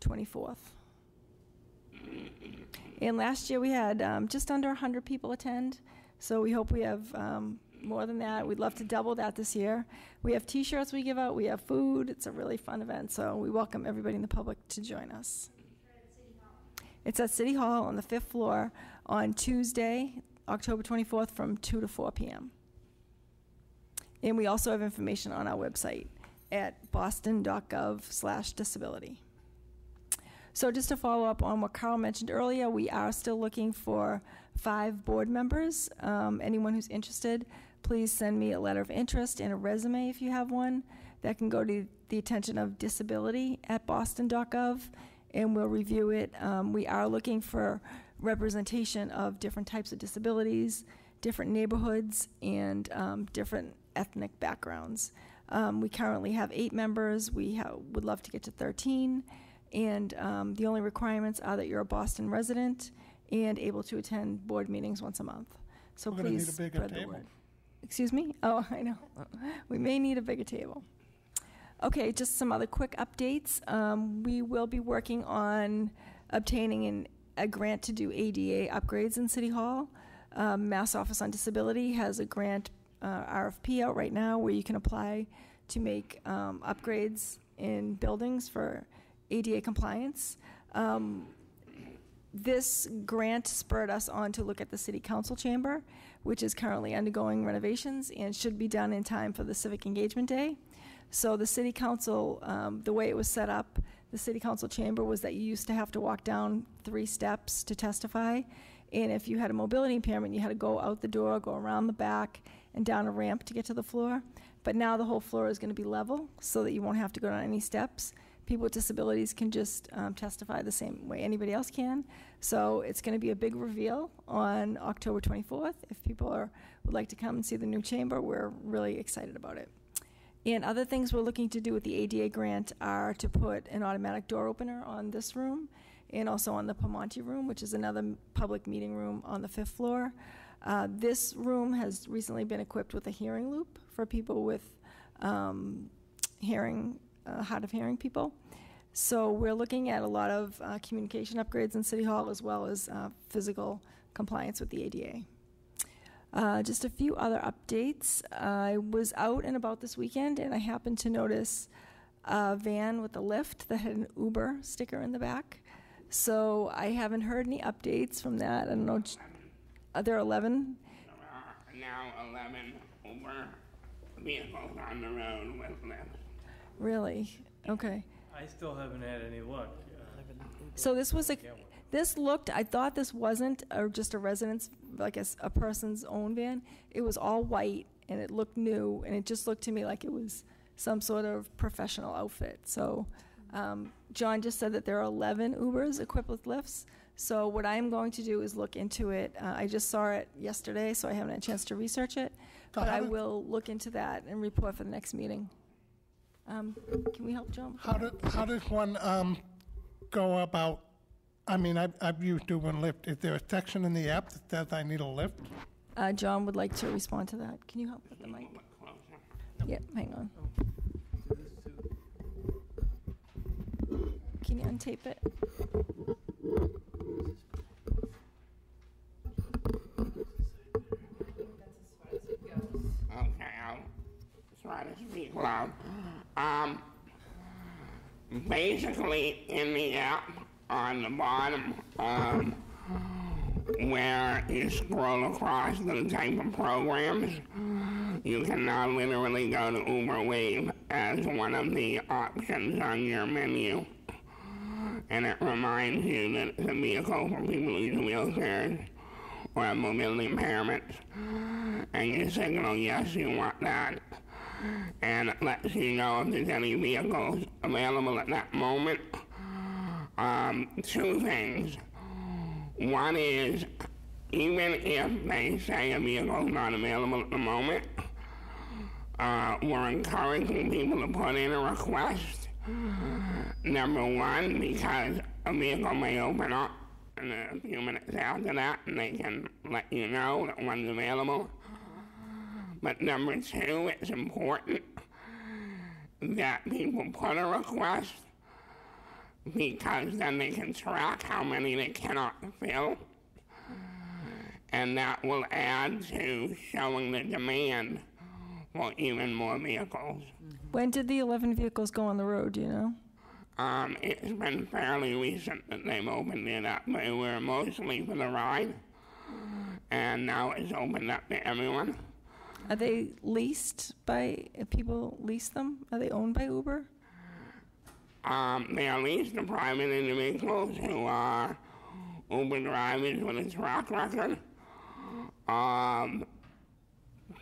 24th. And last year we had just under 100 people attend, so we hope we have more than that. We'd love to double that this year. We have T-shirts we give out, we have food. It's a really fun event, so we welcome everybody in the public to join us. It's at City Hall on the 5th floor on Tuesday, October 24th from 2 to 4 p.m. And we also have information on our website at boston.gov/disability. So just to follow up on what Carl mentioned earlier, we are still looking for 5 board members. Anyone who's interested, please send me a letter of interest and a resume if you have one. That can go to the attention of disability at boston.gov, and we'll review it. We are looking for representation of different types of disabilities, different neighborhoods, and different ethnic backgrounds. We currently have 8 members. We would love to get to 13. And the only requirements are that you're a Boston resident and able to attend board meetings once a month. So We're please gonna need a bigger spread the table. word. Excuse me? Oh, I know. We may need a bigger table. Okay, just some other quick updates. We will be working on obtaining a grant to do ADA upgrades in City Hall. Mass Office on Disability has a grant RFP out right now where you can apply to make upgrades in buildings for ADA compliance. This grant spurred us on to look at the City Council chamber, which is currently undergoing renovations and should be done in time for the Civic Engagement Day. So the City Council, the way it was set up, the City Council chamber was that you used to have to walk down 3 steps to testify. And if you had a mobility impairment, you had to go out the door, go around the back, and down a ramp to get to the floor. But now the whole floor is going to be level so that you won't have to go down any steps. People with disabilities can just testify the same way anybody else can. So it's going to be a big reveal on October 24th. If people would like to come and see the new chamber, we're really excited about it. And other things we're looking to do with the ADA grant are to put an automatic door opener on this room and also on the Pamonte room, which is another public meeting room on the 5th floor. This room has recently been equipped with a hearing loop for people with hard of hearing people. So we're looking at a lot of communication upgrades in City Hall as well as physical compliance with the ADA. Just a few other updates. I was out and about this weekend and I happened to notice a van with a lift that had an Uber sticker in the back. So I haven't heard any updates from that. I don't know. Are there 11? Now 11 Uber vehicles on the road with lifts. Really? Okay. I still haven't had any luck. So this was I thought this wasn't just a residence, like a person's own van. It was all white and it looked new and it just looked to me like it was some sort of professional outfit. So John just said that there are 11 Ubers equipped with lifts. So what I'm going to do is look into it. I just saw it yesterday, so I haven't had a chance to research it. But I will look into that and report for the next meeting. Can we help John? How does one go about? I mean, I've used Uber and Lyft. Is there a section in the app that says I need a lift? John would like to respond to that. Can you help with the mic? Yep, hang on. Can you untape it? Okay, I'll try to speak loud. Basically, in the app, on the bottom, where you scroll across the type of programs, you can now literally go to Uber Wave as one of the options on your menu. and it reminds you that it's a vehicle for people who use wheelchairs or have mobility impairments, and you signal yes, you want that, and it lets you know if there's any vehicles available at that moment. Two things. One is, even if they say a vehicle is not available at the moment, we're encouraging people to put in a request. Number one, because a vehicle may open up in a few minutes after that, and they can let you know that one's available. But number two, it's important that people put a request, because then they can track how many they cannot fill, and that will add to showing the demand for even more vehicles. When did the 11 vehicles go on the road, do you know? It's been fairly recent that they've opened it up. They were mostly for the ride, and now it's opened up to everyone. Are they leased by, people lease them? Are they owned by Uber? They are leased to private individuals who are Uber drivers with a track record of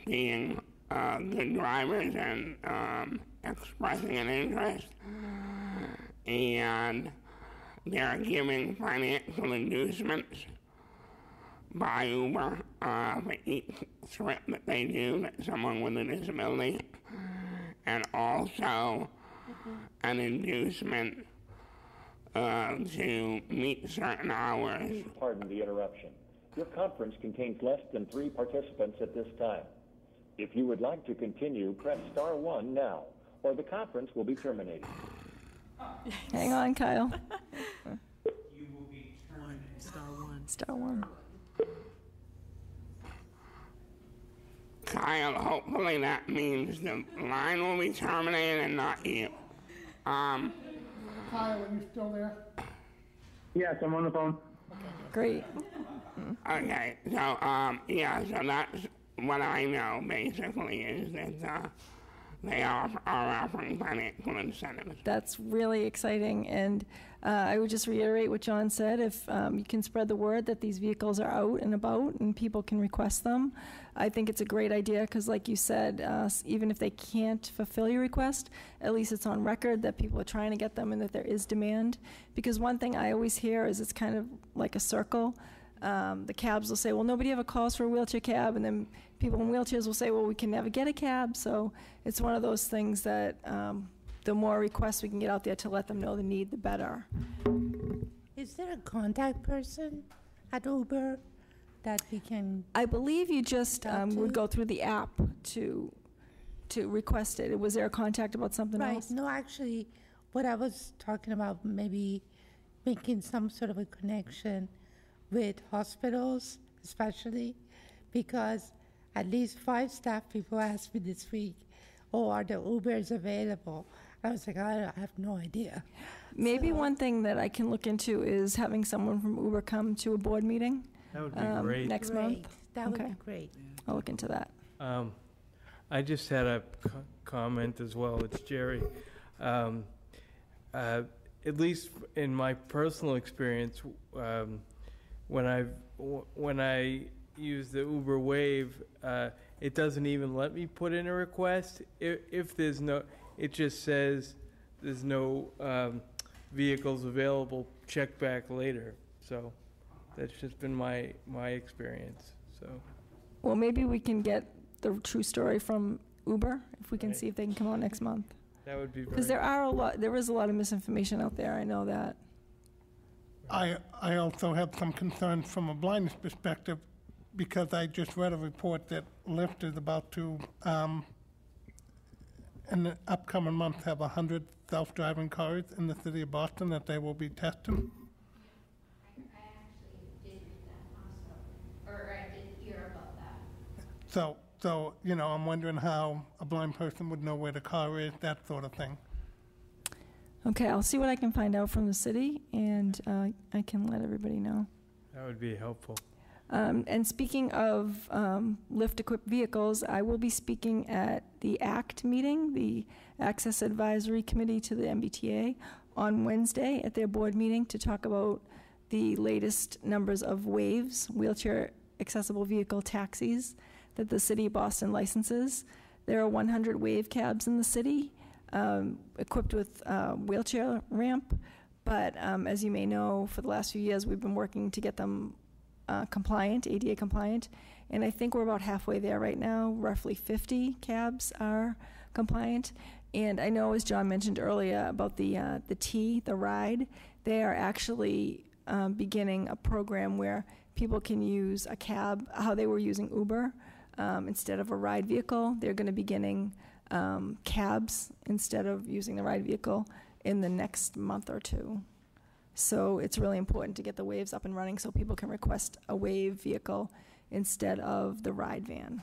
being good drivers and expressing an interest, and they're giving financial inducements by Uber for each trip that they do that someone with a disability, and also an inducement to meet certain hours. Pardon the interruption. Your conference contains less than 3 participants at this time. If you would like to continue, press star 1 now, or the conference will be terminated. Hang on, Kyle. You will be terminated. Star 1. Star 1. Kyle, hopefully that means the line will be terminated and not you. Kyle, are you still there? Yes, I'm on the phone. Great. Okay, so, yeah, so that's what I know, basically, is that they are offering financial incentives. That's really exciting, and I would just reiterate what John said. If you can spread the word that these vehicles are out and about and people can request them, I think it's a great idea, because like you said, even if they can't fulfill your request, at least it's on record that people are trying to get them and that there is demand. Because one thing I always hear is it's kind of like a circle. The cabs will say, well, nobody ever calls for a wheelchair cab, and then people in wheelchairs will say, well, we can never get a cab. So it's one of those things that the more requests we can get out there to let them know the need, the better. Is there a contact person at Uber that we can? I believe you just would go through the app to request it. Was there a contact about something else? No, actually, what I was talking about, maybe making some sort of a connection with hospitals, especially, because at least 5 staff people asked me this week, oh, are the Ubers available? I was like, I have no idea. Maybe one thing that I can look into is having someone from Uber come to a board meeting. That would be great. Next month. That would be great. I'll look into that. I just had a comment as well. It's Jerry. At least in my personal experience, when I use the Uber Wave, it doesn't even let me put in a request. If there's no, it just says there's no vehicles available. Check back later. So that's just been my experience. So. Well, maybe we can get the true story from Uber if we can see if they can come out next month. That would be very. Because there is a lot of misinformation out there. I know that. I also have some concerns from a blindness perspective, because I just read a report that Lyft is about to, in the upcoming month, have 100 self-driving cars in the city of Boston that they will be testing. I actually did read that also, or I did hear about that. So, you know, I'm wondering how a blind person would know where the car is, that sort of thing. Okay, I'll see what I can find out from the city, and I can let everybody know. That would be helpful. And speaking of Lyft-equipped vehicles, I will be speaking at the ACT meeting, the Access Advisory Committee to the MBTA, on Wednesday at their board meeting to talk about the latest numbers of WAVEs, wheelchair accessible vehicle taxis, that the city of Boston licenses. There are 100 WAVE cabs in the city, equipped with wheelchair ramp, but as you may know, for the last few years, we've been working to get them compliant, ADA compliant, and I think we're about halfway there right now. Roughly 50 cabs are compliant. And I know, as John mentioned earlier, about the ride, they are actually beginning a program where people can use a cab, how they were using Uber, instead of a ride vehicle. They're going to be getting cabs instead of using the ride vehicle in the next month or two. So it's really important to get the WAVEs up and running so people can request a WAVE vehicle instead of the ride van.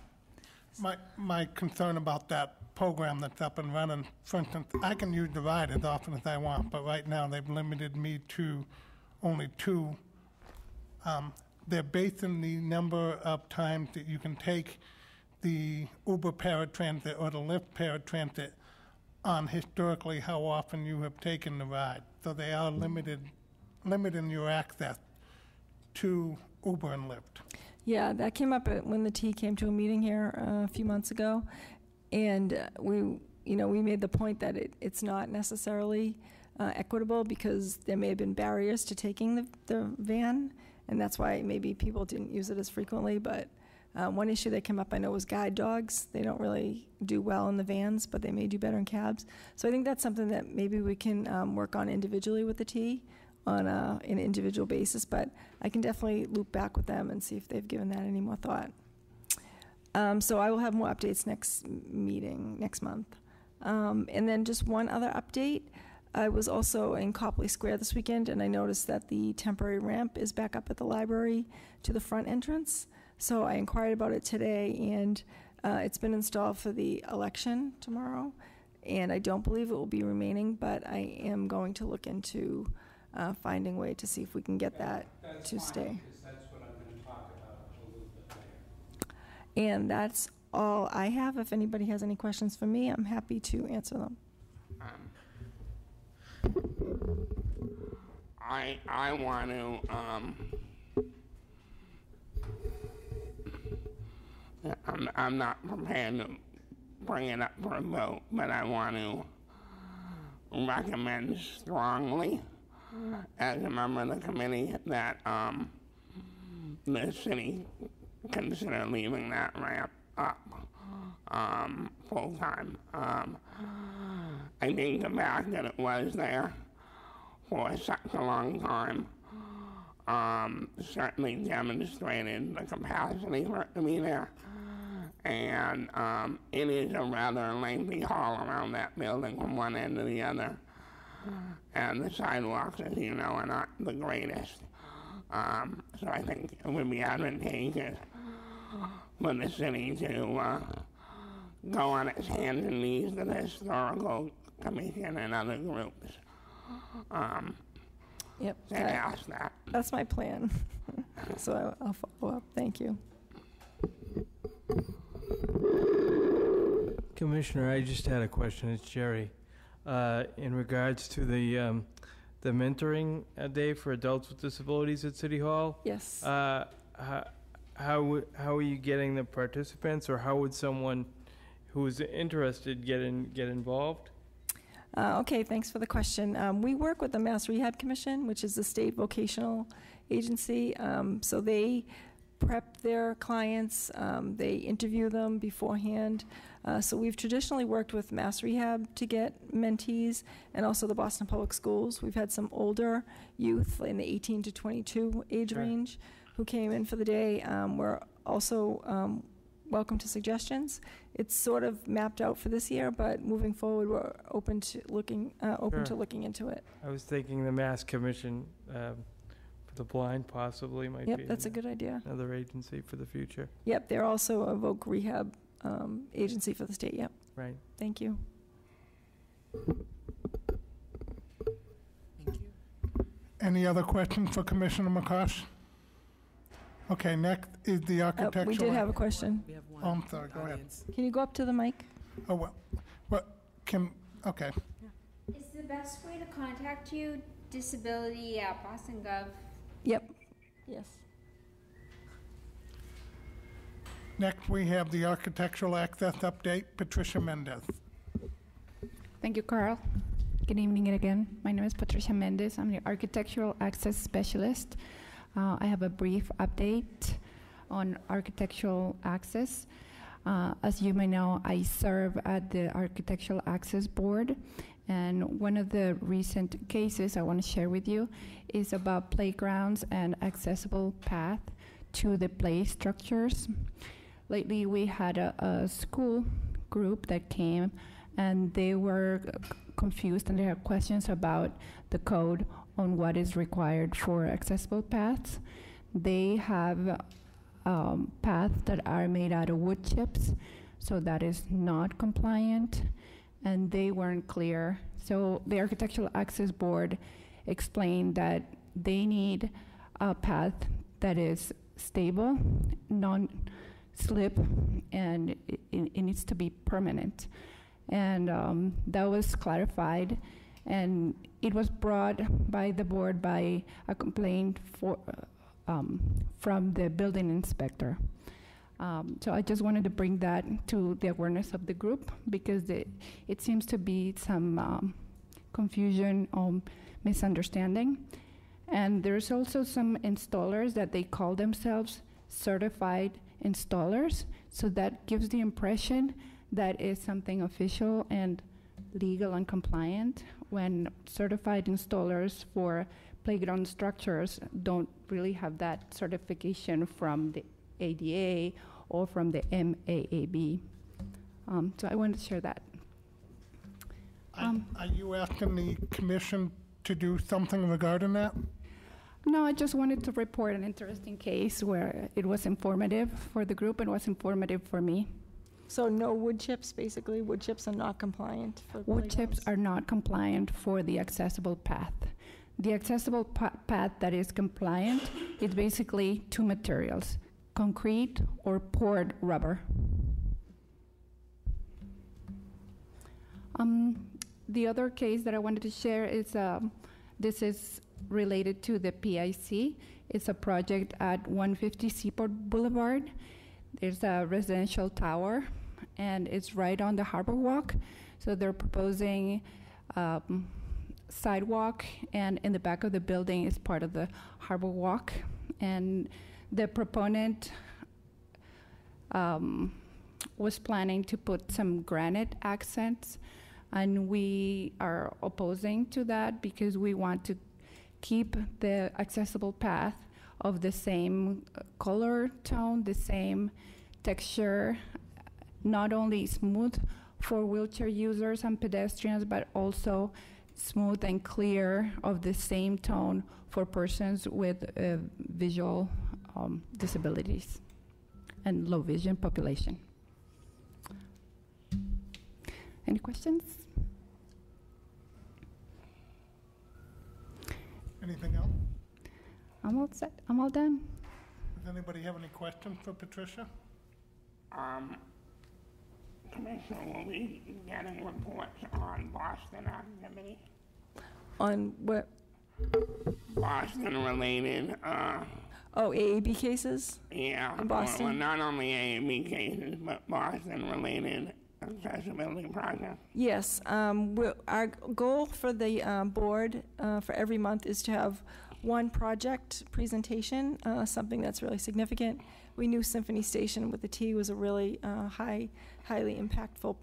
My concern about that program that's up and running, for instance, I can use the ride as often as I want, but right now they've limited me to only 2. They're basing the number of times that you can take the Uber paratransit or the Lyft paratransit on historically how often you have taken the ride. So they are limiting your access to Uber and Lyft. Yeah, that came up when the T came to a meeting here a few months ago, and we made the point that it's not necessarily equitable because there may have been barriers to taking the van, and that's why maybe people didn't use it as frequently. But one issue that came up, I know, was guide dogs. They don't really do well in the vans, but they may do better in cabs. So I think that's something that maybe we can work on individually with the T on an individual basis, but I can definitely loop back with them and see if they've given that any more thought. So I will have more updates next month. And then just one other update. I was also in Copley Square this weekend, and I noticed that the temporary ramp is back up at the library to the front entrance. So I inquired about it today, and it's been installed for the election tomorrow, and I don't believe it will be remaining, but I am going to look into finding a way to see if we can get that to stay. That's what I'm going to talk about a little bit later. And that's all I have. If anybody has any questions for me, I'm happy to answer them. I want to I'm not prepared to bring it up for a vote, but I want to recommend strongly as a member of the committee that the city consider leaving that ramp up full time. I think the fact that it was there for such a long time certainly demonstrated the capacity for it to be there. And it is a rather lengthy haul around that building from one end to the other. And the sidewalks, as you know, are not the greatest. So I think it would be advantageous for the city to go on its hands and knees to the Historical Commission and other groups. Yep. To ask that. That's my plan. So I'll follow up. Thank you. Commissioner, I just had a question. It's Jerry. In regards to the mentoring day for adults with disabilities at City Hall. Yes. How are you getting the participants, or how would someone who is interested get involved? Okay, thanks for the question. We work with the Mass Rehab Commission, which is the state vocational agency. So they prep their clients, they interview them beforehand. So we've traditionally worked with Mass Rehab to get mentees, and also the Boston Public Schools. We've had some older youth in the 18 to 22 age range who came in for the day. We're also welcome to suggestions. It's sort of mapped out for this year, but moving forward, we're open to looking into it. I was thinking the Mass Commission for the Blind possibly might be. Yep, that's a good idea. Another agency for the future. Yep, they're also a voc rehab agency for the state. Yep. Right. Thank you. Thank you. Any other questions for Commissioner McCosh? Okay, next is the architectural. We did have a question. We have one. Oh, I'm sorry, go ahead. Can you go up to the mic? Oh, well, okay. Is the best way to contact you disability@boston.gov? Yep. Yes. Next, we have the architectural access update, Patricia Mendez. Thank you, Carl. Good evening again. My name is Patricia Mendez. I'm the Architectural Access Specialist. I have a brief update on architectural access. As you may know, I serve at the Architectural Access Board, and one of the recent cases I want to share with you is about playgrounds and accessible path to the play structures. Lately, we had a school group that came, and they were confused, and they had questions about the code on what is required for accessible paths. They have paths that are made out of wood chips, so that is not compliant, and they weren't clear. So the Architectural Access Board explained that they need a path that is stable, non-slip, and it needs to be permanent. And that was clarified, and it was brought by the board by a complaint from the building inspector. So I just wanted to bring that to the awareness of the group, because it seems to be some confusion or misunderstanding. And there's also some installers that they call themselves certified installers, so that gives the impression that is something official and legal and compliant, when certified installers for playground structures don't really have that certification from the ADA or from the MAAB. So I wanted to share that. Are you asking the commission to do something regarding that? No, I just wanted to report an interesting case where it was informative for the group and was informative for me. So no wood chips, basically? Wood chips are not compliant for Wood chips playgrounds? are not compliant for the accessible path. The accessible path that is compliant is basically two materials, concrete or poured rubber. The other case that I wanted to share is, this is related to the PIC. It's a project at 150 Seaport Boulevard. There's a residential tower, and it's right on the Harbor Walk. So they're proposing sidewalk, and in the back of the building is part of the Harbor Walk. And the proponent was planning to put some granite accents, and we are opposing to that because we want to keep the accessible path of the same color tone, the same texture, not only smooth for wheelchair users and pedestrians, but also smooth and clear of the same tone for persons with visual disabilities and low vision population. Any questions? Anything else? I'm all set. I'm all done. Does anybody have any questions for Patricia? Commissioner, will we be getting reports on Boston activity? On what? Boston-related, Oh, AAB cases? yeah. In Boston? Well, not only AAB cases, but Boston-related accessibility projects. Yes. Our goal for the board for every month is to have one project presentation, something that's really significant. We knew Symphony Station with the T was a really highly impactful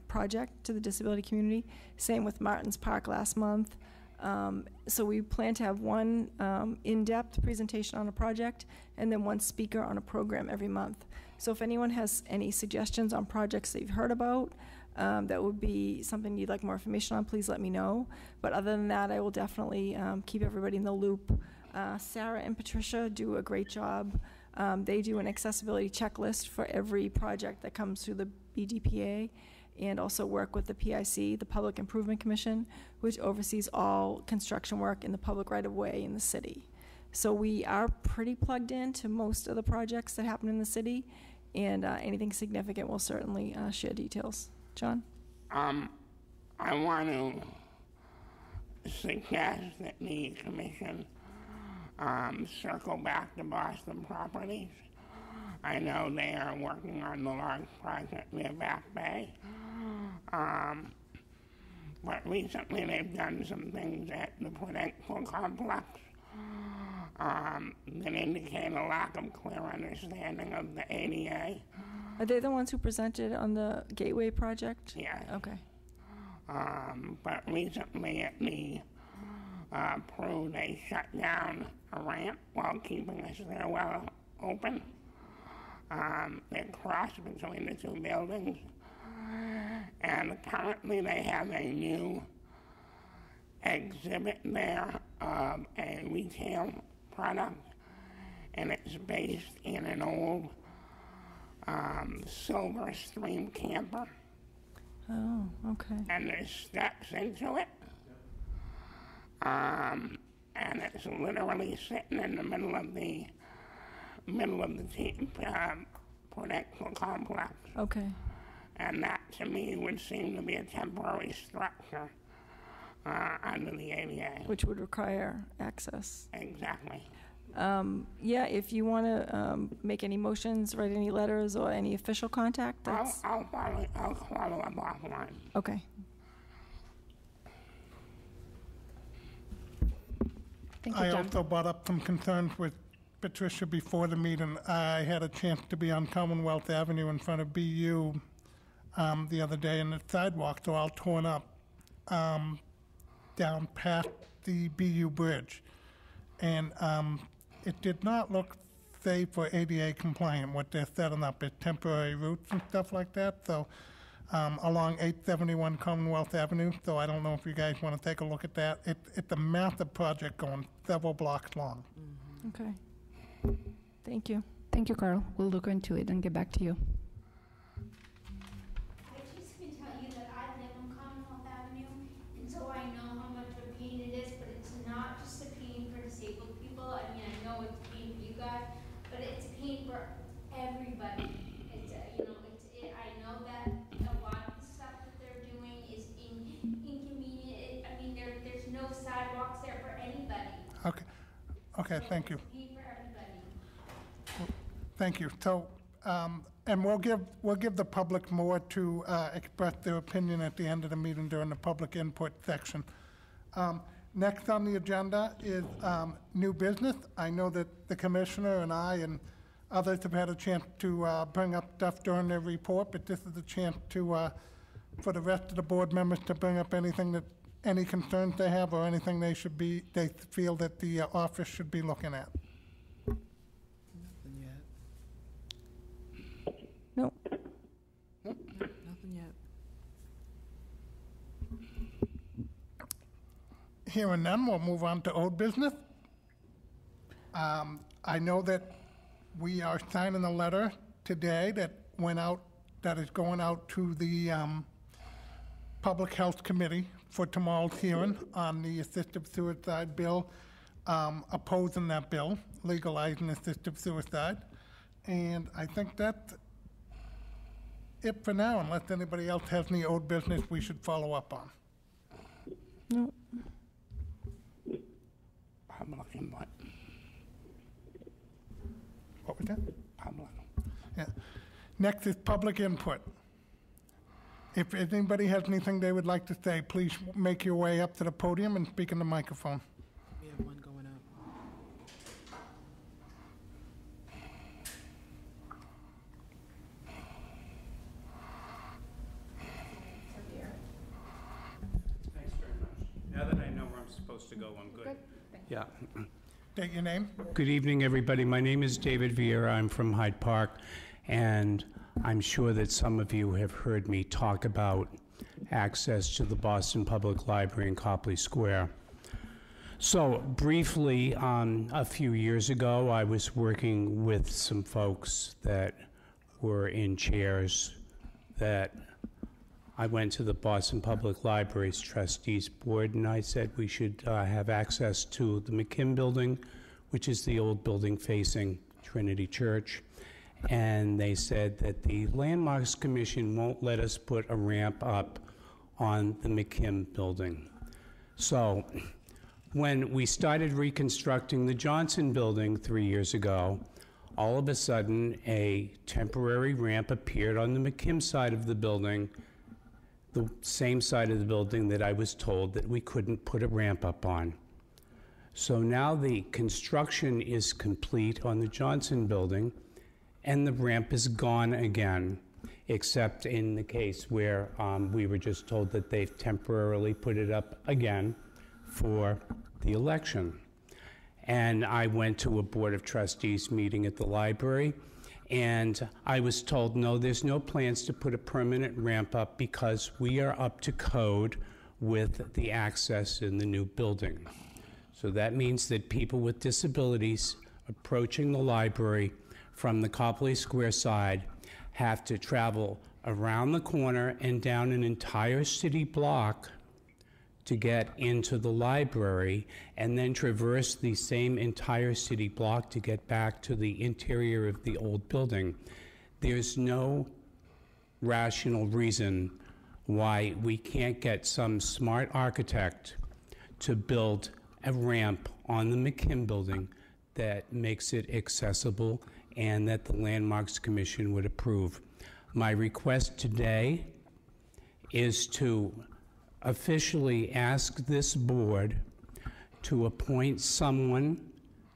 project to the disability community. Same with Martins Park last month. So we plan to have one in-depth presentation on a project and then one speaker on a program every month. So if anyone has any suggestions on projects that you've heard about, that would be something you'd like more information on, please let me know. But other than that, I will definitely keep everybody in the loop. Sarah and Patricia do a great job. They do an accessibility checklist for every project that comes through the BDPA, and also work with the PIC, the Public Improvement Commission, which oversees all construction work in the public right-of-way in the city. So we are pretty plugged in to most of the projects that happen in the city, and anything significant, we'll certainly share details. John? I want to suggest that the commission circle back to Boston Properties. I know they are working on the large project near Back Bay. But recently they've done some things at the Prudential Complex that indicate a lack of clear understanding of the ADA. Are they the ones who presented on the Gateway project? Yeah. Okay. But recently at the Pru, they shut down a ramp while keeping a stairwell open. They crossed between the two buildings. And currently they have a new exhibit there of a retail product, and it's based in an old Silver Stream camper. Oh, okay. And there's steps into it. And it's literally sitting in the middle of the Prudential Complex. Okay. And that, to me, would seem to be a temporary structure under the ADA. Which would require access. Exactly. Yeah, if you want to make any motions, write any letters, or any official contact, that's... I'll follow up offline. Okay. Thank you, I John. also brought up some concerns with Patricia before the meeting. I had a chance to be on Commonwealth Avenue in front of BU the other day, and the sidewalks are all torn up down past the BU bridge. And it did not look safe or ADA compliant, what they're setting up. It's temporary routes and stuff like that. So along 871 Commonwealth Avenue. So I don't know if you guys want to take a look at that. It's a massive project going several blocks long. Okay. Thank you. Thank you, Carl. We'll look into it and get back to you. I just can tell you that I live on Commonwealth Avenue, and so I know how much of a pain it is, but it's not just a pain for disabled people. I mean, I know it's a pain for you guys, but it's a pain for everybody. It's, I know that a lot of the stuff that they're doing is inconvenient. I mean, there's no sidewalks there for anybody. Okay, thank you. It's a pain for everybody. Thank you. So, and we'll give the public more to express their opinion at the end of the meeting during the public input section. Next on the agenda is new business. I know that the commissioner and I and others have had a chance to bring up stuff during their report, but this is a chance to for the rest of the board members to bring up any concerns they have or anything they feel that the office should be looking at. Nope. Nothing yet. Hearing none, we'll move on to old business. I know that we are signing a letter today that is going out to the Public Health Committee for tomorrow's hearing on the assisted suicide bill, opposing that bill, legalizing assisted suicide. And I think that's it for now, unless anybody else has any old business we should follow up on. No. Public input. What was that? Public. Yeah. Next is public input. If anybody has anything they would like to say, please make your way up to the podium and speak in the microphone. We have one going up. Thanks very much. Now that I know where I'm supposed to go, I'm good. Yeah. State your name. Good evening, everybody. My name is David Vieira. I'm from Hyde Park, and I'm sure that some of you have heard me talk about access to the Boston Public Library in Copley Square. So briefly, a few years ago, I was working with some folks that were in chairs that I went to the Boston Public Library's trustees board, and I said we should have access to the McKim building, which is the old building facing Trinity Church. And they said that the Landmarks Commission won't let us put a ramp up on the McKim building. So when we started reconstructing the Johnson Building 3 years ago, all of a sudden a temporary ramp appeared on the McKim side of the building, the same side of the building that I was told that we couldn't put a ramp up on. So now the construction is complete on the Johnson Building, and the ramp is gone again, except in the case where we were just told that they've temporarily put it up again for the election. And I went to a Board of Trustees meeting at the library, and I was told, no, there's no plans to put a permanent ramp up because we are up to code with the access in the new building. So that means that people with disabilities approaching the library from the Copley Square side have to travel around the corner and down an entire city block to get into the library, and then traverse the same entire city block to get back to the interior of the old building. There's no rational reason why we can't get some smart architect to build a ramp on the McKim building that makes it accessible and that the Landmarks Commission would approve. My request today is to officially ask this board to appoint someone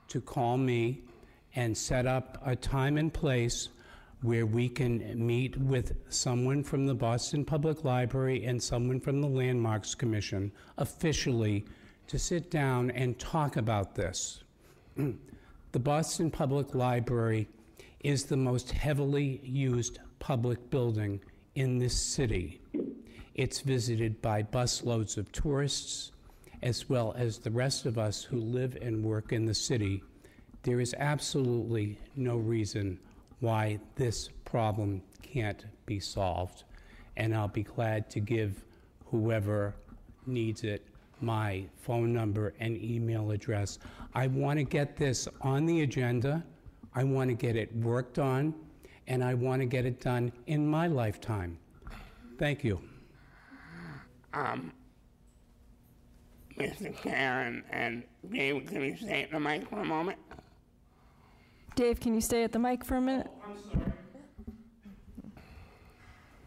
to call me and set up a time and place where we can meet with someone from the Boston Public Library and someone from the Landmarks Commission officially to sit down and talk about this. The Boston Public Library is the most heavily used public building in this city. It's visited by busloads of tourists, as well as the rest of us who live and work in the city. There is absolutely no reason why this problem can't be solved, and I'll be glad to give whoever needs it my phone number and email address. I want to get this on the agenda, I want to get it worked on, and I want to get it done in my lifetime. Thank you. Mr. Chair and Dave, can you stay at the mic for a moment? Dave, can you stay at the mic for a minute? Oh, I'm sorry.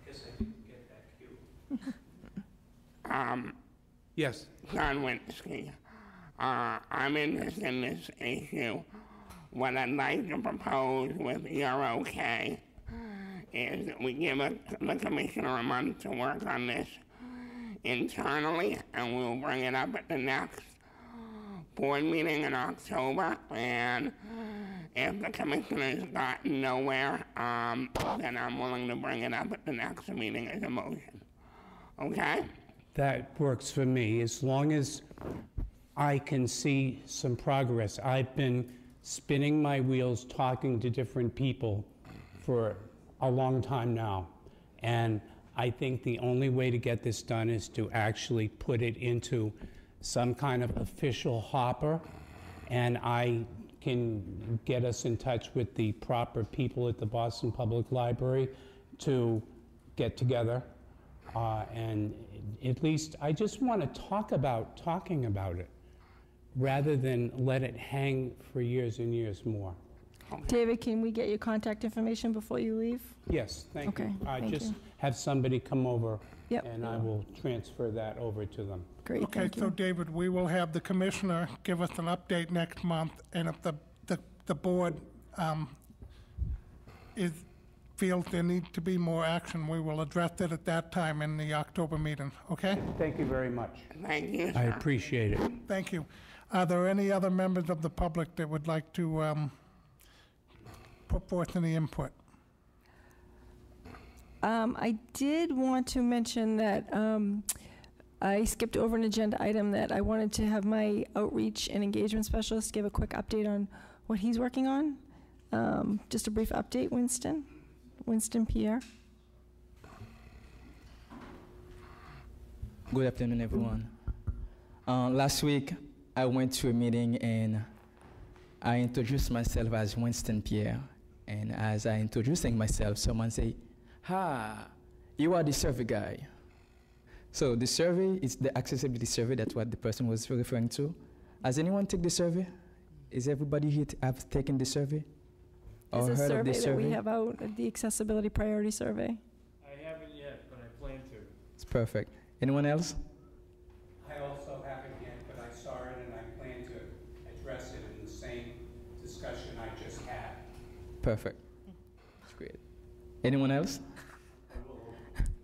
Guess I didn't get that cue. Yes. John Winsky. I'm interested in this issue. What I'd like to propose, with your okay, is that we give the commissioner a month to work on this internally, and we'll bring it up at the next board meeting in October. And if the commissioner's gotten nowhere, then I'm willing to bring it up at the next meeting as a motion. Okay? That works for me, as long as I can see some progress. I've been spinning my wheels talking to different people for a long time now, and I think the only way to get this done is to actually put it into some kind of official hopper, and I can get us in touch with the proper people at the Boston Public Library to get together, and at least I just want to talking about it rather than let it hang for years and years more. David, can we get your contact information before you leave? Yes, thank you. Thank Just you. have somebody come over, Yep. and I will transfer that over to them. Great, Okay, thank so you. David, we will have the commissioner give us an update next month, and if the board feels there needs to be more action, we will address it at that time in the October meeting, okay? Thank you very much. Thank you, I sir. appreciate it. Thank you. Are there any other members of the public that would like to put forth any input? I did want to mention that I skipped over an agenda item that I wanted to have my outreach and engagement specialist give a quick update on what he's working on. Just a brief update, Winston Pierre. Good afternoon, everyone. Last week, I went to a meeting and I introduced myself as Winston Pierre. And as I introducing myself, someone say, "Ha, you are the survey guy." So the survey is the accessibility survey. That's what the person was referring to. Has anyone taken the survey? Is everybody here have taken the survey? Or It's a heard of survey the that survey? we have out, the Accessibility Priority Survey. I haven't yet, but I plan to. It's perfect. Anyone else? I also haven't yet, but I saw it and I plan to address it in the same discussion I just had. Perfect. That's great. Anyone else?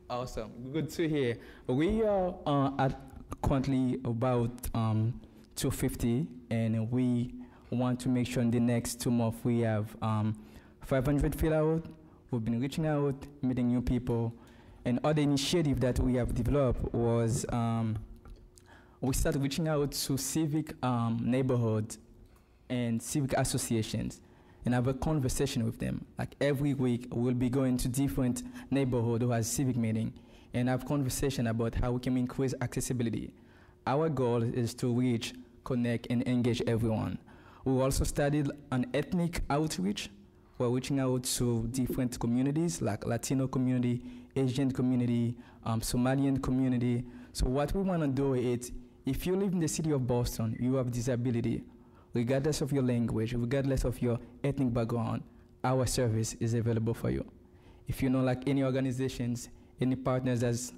Awesome. Good to hear. We are at currently about 250, and we want to make sure in the next 2 months we have 500 fill out. We've been reaching out, meeting new people, and other initiative that we have developed was we started reaching out to civic neighborhoods and civic associations and have a conversation with them. Like every week, we'll be going to different neighborhood who has civic meeting and have conversation about how we can increase accessibility. Our goal is to reach, connect, and engage everyone. We also studied an ethnic outreach. We're reaching out to different communities like Latino community, Asian community, Somalian community. So what we want to do is, if you live in the city of Boston, you have disability, regardless of your language, regardless of your ethnic background, our service is available for you. If you know like any organizations, any partners that's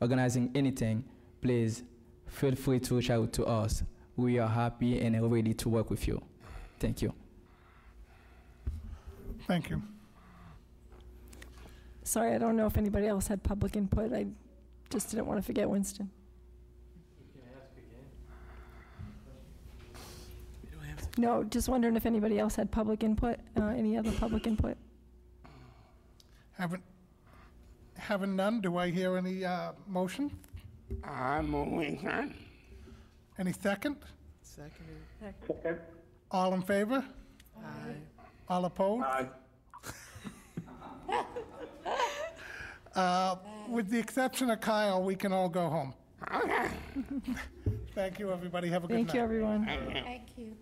organizing anything, please feel free to reach out to us. We are happy and ready to work with you. Thank you. Thank you. Sorry, I don't know if anybody else had public input. I just didn't want to forget Winston. No, just wondering if anybody else had public input, any other public input? Having none, do I hear any motion? Moving on. Any second? Seconded. All in favor? Aye. All opposed? With the exception of Kyle, we can all go home. Okay. Thank you, everybody. Have a good night. Thank you, everyone. Thank you.